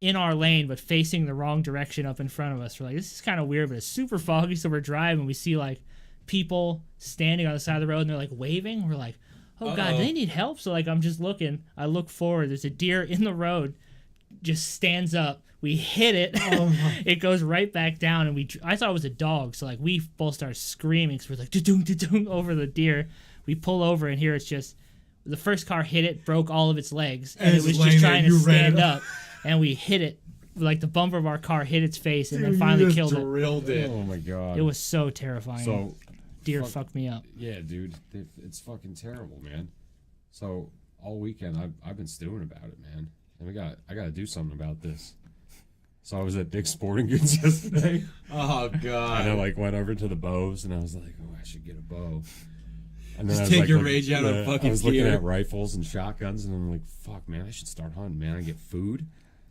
in our lane, but facing the wrong direction up in front of us. We're like, this is kind of weird, but it's super foggy. So we're driving, we see like people standing on the side of the road, and they're like waving. We're like, oh God, do they need help? So like, I'm just looking. I look forward. There's a deer in the road, just stands up. We hit it. It goes right back down, and I thought it was a dog. So like, we both start screaming. So we're like, da-dung, da-dung, over the deer. We pull over, and here it's just the first car hit it, broke all of its legs, and it it's was laying just there, trying to you ran stand it up. And we hit it, like the bumper of our car hit its face, and then finally killed it. Drilled it. Oh my God. It was so terrifying. So Deer fucked me up. yeah, dude, it's fucking terrible, man. So all weekend I've been stewing about it, man, and I got to do something about this. So I was at Dick's Sporting Goods yesterday, Oh God. and I like went over to the bows, and I was like, oh, I should get a bow. And then Just I was take like, your look- rage out on I fucking was looking deer. at rifles and shotguns, and I'm like, fuck, man, I should start hunting, man. I get food,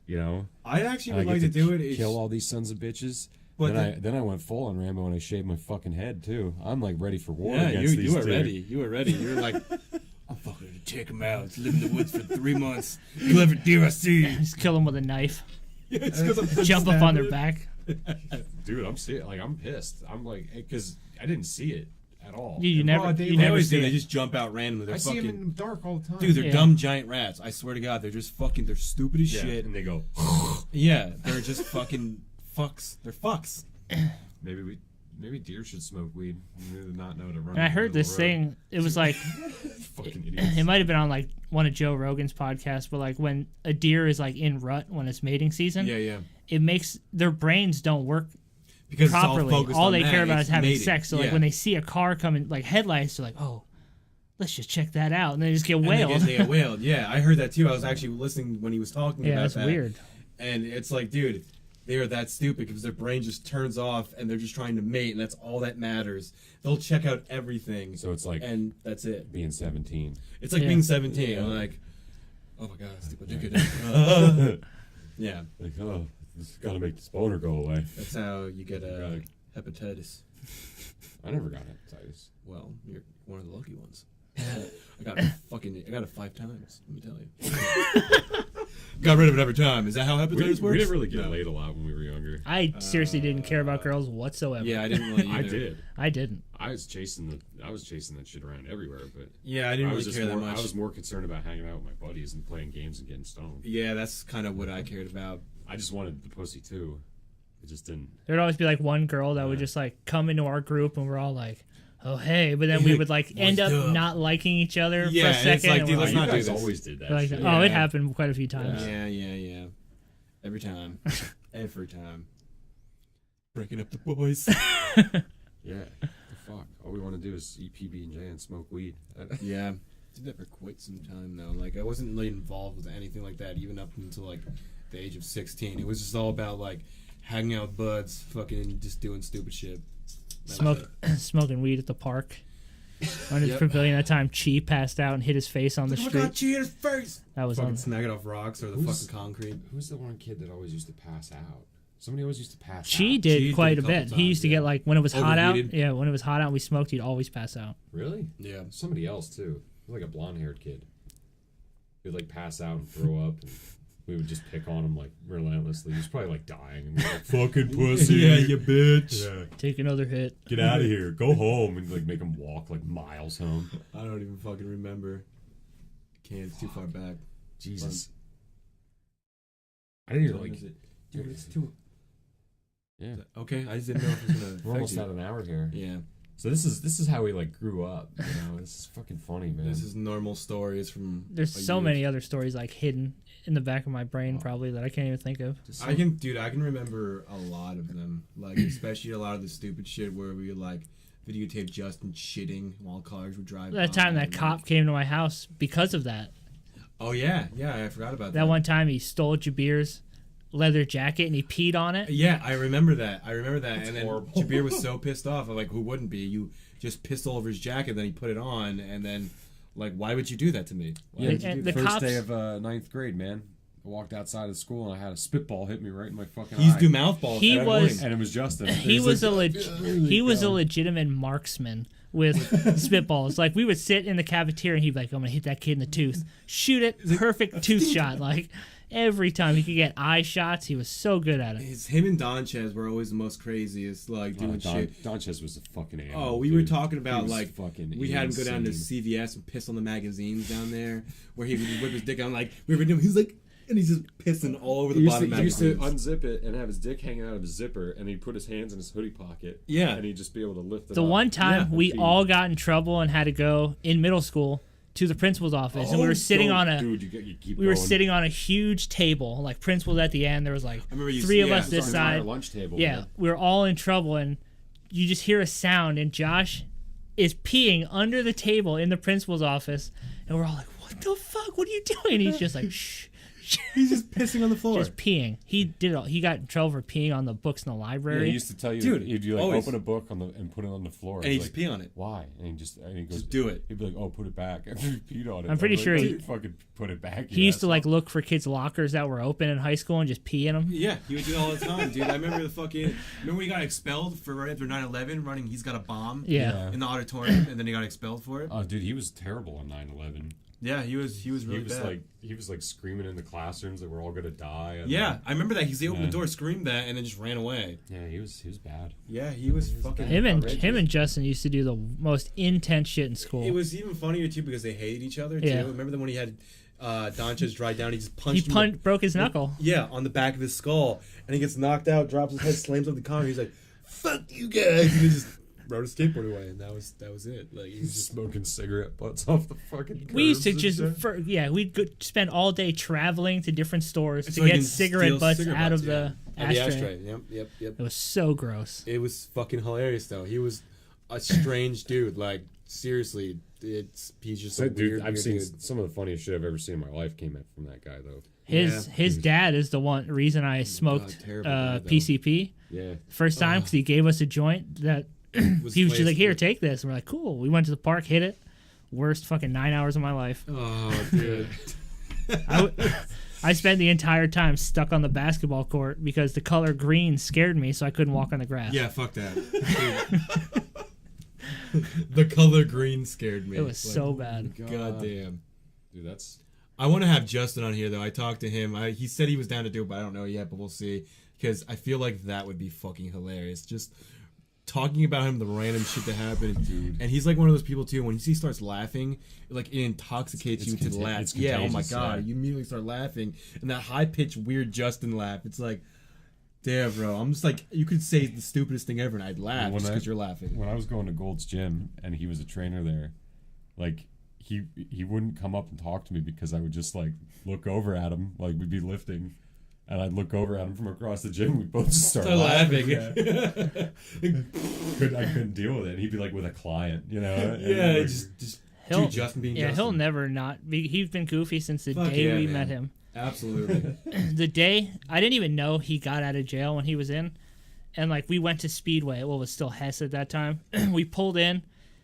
you know. I actually And would I like get to do it. kill all these sons of bitches. But Then I went full on Rambo and I shaved my fucking head too. I'm like ready for war Yeah, against these you were two. ready. You were ready. You were like, I'm fucking gonna take him out. Live in the woods for 3 months. Kill every deer I see. Just kill them with a knife. It's 'cause I'm Jump up on their stabbing back. Dude, I'm pissed. I'm like, because I didn't see it at all. You In never- broad you daylight. They never always see do. They it. just jump out randomly. They're I see fucking. them in the dark all the time. Dude, they're Yeah. dumb giant rats. I swear to God, they're just fucking. They're stupid as yeah, shit. and they go. Yeah, they're just fucking fucks. They're fucks. Maybe deer should smoke weed. You do not know to run. And I in the heard middle this of the road. thing. It was like Fucking idiots. it might have been on like one of Joe Rogan's podcasts, but like when a deer is like in rut when it's mating season, Yeah. it makes their brains don't work Because properly. it's all focused All on they that. care about It's is having mating. sex. So like Yeah. when they see a car coming, like headlights, they're like, oh, let's just check that out, and they just get And whaled. they get whaled. Yeah, I heard that too. I was actually listening when he was talking Yeah, about that's that. weird. And it's like, dude, they are that stupid because their brain just turns off and they're just trying to mate, and that's all that matters. They'll check out everything. So it's like and that's it. being 17. It's like Yeah. being 17. Yeah. I'm like, oh my god, stupid dick. Yeah, Like, oh, this gotta make this boner go away. that's how you get Right. hepatitis. I never got hepatitis. Well, you're one of the lucky ones. I got it 5 times. Let me tell you. Got rid of it every time. Is that how hepatitis works? We didn't really get No. laid a lot when we were younger. I seriously didn't care about girls whatsoever. Yeah, I didn't really. I Either. did. I didn't. I was chasing that shit around everywhere, but Yeah, I didn't I was really just care that more, much. I was more concerned about hanging out with my buddies and playing games and getting stoned. Yeah, that's kind of what I cared about. I just wanted the pussy too. It just didn't. There'd always be like one girl that would just like come into our group, and we're all like, oh hey, but then we would like end up up? not liking each other Yeah, for a and it's second. like, and dude, we're let's you not do guys this. always did that. like, shit. oh, it Yeah. happened quite a few times. Yeah. Every time. Every time. Breaking up the boys. Yeah. The fuck. All we want to do is eat PB&J and smoke weed. Yeah. Did that for quite some time though. Like I wasn't really involved with anything like that even up until like the age of 16. It was just all about like hanging out with buds, fucking just doing stupid shit. That was it. Smoking weed at the park. On his Yep. pavilion that time, Chi passed out and hit his face on the Oh my god, street. cheers first. That was Fucking on. smack it off rocks or the Who's- fucking concrete. Who's the one kid that always used to pass out? Somebody always used to pass Chi out. did Chi quite did a a bit. couple He used to times, get yeah. like when it was hot out. Overheated. Yeah, when it was hot out, and we smoked. He'd always pass out. Really? Yeah. Somebody else too. Like a blonde-haired kid. He'd like pass out and throw up. And we would just pick on him like relentlessly. He was probably like dying. And we're like, fucking pussy. Yeah, you bitch. Yeah. Take another hit. Get out of here. Go home. And like make him walk like miles home. I don't even fucking remember. Can't, it's too far back. Jesus. I didn't even What like. is it? Dude, it's too. Yeah. Okay, I just didn't know if it was gonna We're affect almost you. at an hour here. Yeah, So this is how we like grew up. You know, this is fucking funny, man. this is normal stories from. There's a so youth. many other stories like hidden in the back of my brain, Oh. probably that I can't even think of. Just I can remember a lot of them. Like especially a lot of the stupid shit where we would like videotape Justin shitting while cars would drive. That by time that and, cop came to my house because of that. Oh yeah, I forgot about that. That one time he stole Jabir's leather jacket and he peed on it. Yeah, I remember that. And then horrible. Jabir was so pissed off. I'm like, who wouldn't be? You just pissed all over his jacket, then he put it on, and then like, why would you do that to me? Why Yeah, would you and do the that? first cops- day of ninth grade, man. I walked outside of school and I had a spitball hit me right in my fucking He's eye. do mouth balls. He every was- morning. And it was Justin. He was a go. legitimate marksman with spitballs. Like we would sit in the cafeteria and he'd be like, "I'm gonna hit that kid in the tooth, shoot it, perfect tooth shot." Like every time he could get eye shots, he was so good at it. Him and Donchez were always the most craziest, like doing shit. Donchez was a fucking animal. Oh, we dude. were talking about was like fucking we had him go down to insane. CVS and piss on the magazines down there, where he would whip his dick out. Like we were doing, he's like, and he's just pissing all over the He bottom used to magazines. unzip it and have his dick hanging out of his zipper, and he'd put his hands in his hoodie pocket. Yeah. And he'd just be able to lift it The up. one time Yeah. we all got in trouble and had to go in middle school to the principal's office, and we were sitting on a Dude, you keep we were going. sitting on a huge table, like principal's at the end. There was like I remember you. three of yeah, us it this was on our side. lunch table. Yeah, man. we were all in trouble, and you just hear a sound, and Josh is peeing under the table in the principal's office, and we're all like, "What the fuck? What are you doing?" And he's just like, "Shh." He's just pissing on the floor. Just peeing. He did it. He got in trouble for peeing on the books in the Yeah, library. he used to tell you, Dude, he'd like always. open a book on the and put it on the floor, and he He's just like, pee on it. why? And he goes, Just do it. He'd be like, "Oh, put it back." After he peed on it, I'm pretty like, sure "No, he- you fucking put it back. He used to like look for kids' lockers that were open in high school and just pee in them. Yeah, he would do it all the time, dude. I remember remember he got expelled for right after 9/11 running He's Got a Bomb Yeah. in the auditorium, and then he got expelled for it. Oh, dude, he was terrible on 9/11. Yeah, he was really bad. He was like screaming in the classrooms that we're all gonna die. And Yeah, I remember that. He opened the Yeah. door, screamed that, and then just ran away. yeah, he was bad. Yeah, he was fucking. Him outrageous. and Justin used to do the most intense shit in school. It was even funnier too because they hated each other too. Yeah. Remember the when he had Doncic dry down, he just he punched him. broke his knuckle. Yeah, on the back of his skull, and he gets knocked out, drops his head, slams up the car. He's like, "Fuck you guys!" And he just rode his skateboard away, and that was it. Like he was just Smoking cigarette butts off the fucking. We used to curbs just, and shit. we'd go spend all day traveling to different stores to So you get can cigarette steal butts cigarette out butts, of the Out of the ashtray. Yep. It was so gross. It was fucking hilarious though. He was a strange dude. Like seriously, he's just a Dude, weird, I've weird seen dude. some of the funniest shit I've ever seen in my life came from that guy though. His dad is the one reason I smoked terrible dad, though. PCP Yeah. first time because he gave us a joint that he was just like, here, take this. And we're like, cool. We went to the park, hit it. Worst fucking 9 hours of my life. Oh, dude. I spent the entire time stuck on the basketball court because the color green scared me, so I couldn't walk on the grass. Yeah, fuck that. The color green scared me. It was so bad. God damn. Dude, that's I want to have Justin on here though. I talked to him. He said he was down to do it, but I don't know yet. But we'll see. Because I feel like that would be fucking hilarious. Just talking about him, the random shit that happened, Dude. and he's like one of those people too. When he starts laughing, like it intoxicates you to laugh. it's Yeah, oh my contagious, god, yeah. you immediately start laughing, and that high pitched weird Justin laugh. It's like, damn, bro. I'm just like, you could say the stupidest thing ever, and I'd laugh When just I- because you're laughing. when I was going to Gold's Gym and he was a trainer there, like he wouldn't come up and talk to me because I would just like look over at him, like we'd be lifting, and I'd look over at him from across the gym. We'd both just start laughing. Yeah. I couldn't deal with it. And he'd be like with a client, you know. And Yeah, like, just He'll- dude, Justin being Justin. He'll never not be. He's been goofy since the Fuck day yeah, we man. met him. Absolutely. The day I didn't even know he got out of jail when he was in, and like we went to Speedway. Well, it was still Hess at that time. We pulled in,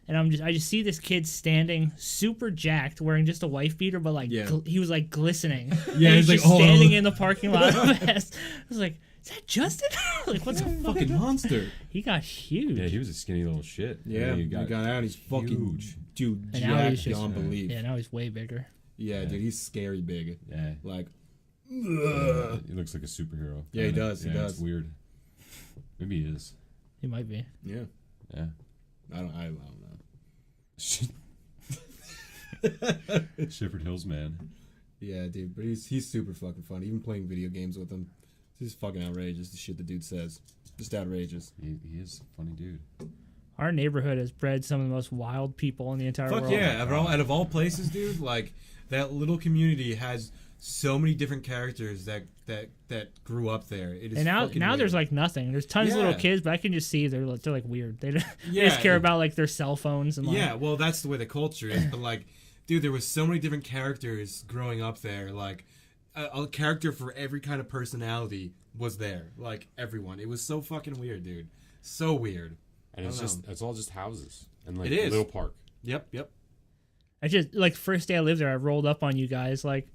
and I just see this kid standing, super jacked, wearing just a wife beater, but like Yeah. he was like glistening. Yeah, and he's like, just oh. standing in the parking lot of Hess. I was like, is that Justin? Like, what's the fuck? Fucking monster. He got huge. yeah, he was a skinny little shit. Yeah, And then he got out. He's fucking huge. dude, And now he's jacked just- beyond belief. Yeah, now he's way bigger. Yeah, dude, he's scary big. Yeah. Like, He looks like a superhero. Yeah, he kinda. does, he Yeah, does. It's weird. Maybe he is. He might be. yeah. Yeah. I don't know. Shepherd Hills man. Yeah, dude, but he's super fucking fun. Even playing video games with him, it's just fucking outrageous. The shit the dude says, just outrageous. He is a funny dude. Our neighborhood has bred some of the most wild people in the entire Fuck world. yeah! Out of all places, dude, like that little community has so many different characters that grew up there. It is And now fucking there's weird. like nothing. There's tons of little Yeah. kids, but I can just see they're like weird. They just Yeah. care about like their cell phones and like, Yeah, well, that's the way the culture is. But like, dude, there was so many different characters growing up there. Like, a character for every kind of personality was there. Like everyone, it was so fucking weird, dude. So weird. And it's I don't know. it's all just houses and like It is. a little park. Yep. I just like first day I lived there, I rolled up on you guys like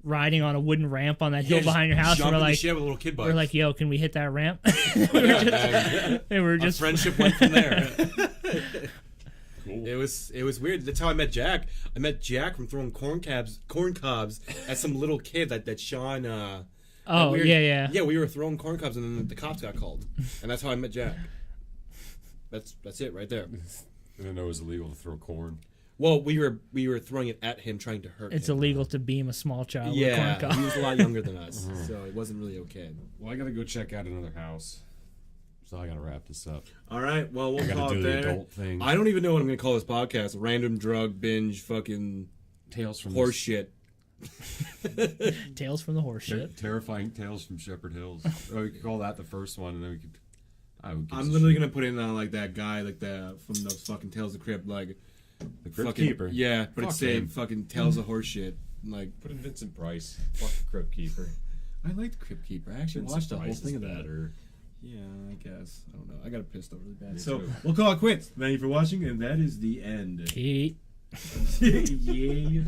riding on a wooden ramp on that hill behind your house. And Jumping we're the like, shit with a little kid bike. we're like, yo, can we hit that ramp? and And we were our just friendship went from there. Cool. It was weird. That's how I met Jack. I met Jack from throwing corn cobs at some little kid that Sean. oh yeah. Yeah, we were throwing corn cobs and then the cops got called, and that's how I met Jack. That's it right there. I didn't know it was illegal to throw corn. Well, we were throwing it at him, trying to hurt It's him. illegal to beam a small child with Yeah, corn he cob. was a lot younger than us, so it wasn't really okay. Well, I gotta go check out another house. So I gotta wrap this up. All right, well, we'll I call gotta it do the there. adult thing. I don't even know what I'm gonna call this podcast. Random drug binge, fucking Tales from horse shit. Tales from the horse shit. Terrifying Tales from Shepherd Hills. Or we could call that the first one, and then we could. I'm literally gonna put in like that guy, like the from those fucking Tales of the Crypt, like the Crypt fucking Keeper. yeah, but Fuck it's saying him. fucking Tales of horse shit. Like Put in Vincent Price. Fuck the Crypt Keeper. I like the Crypt Keeper. I actually Vincent watched the whole Price thing is of that. better. Yeah, I guess. I don't know. I got pissed off really bad. Me So too. we'll call it quits. Thank you for watching, and that is the end. Pete. yeah.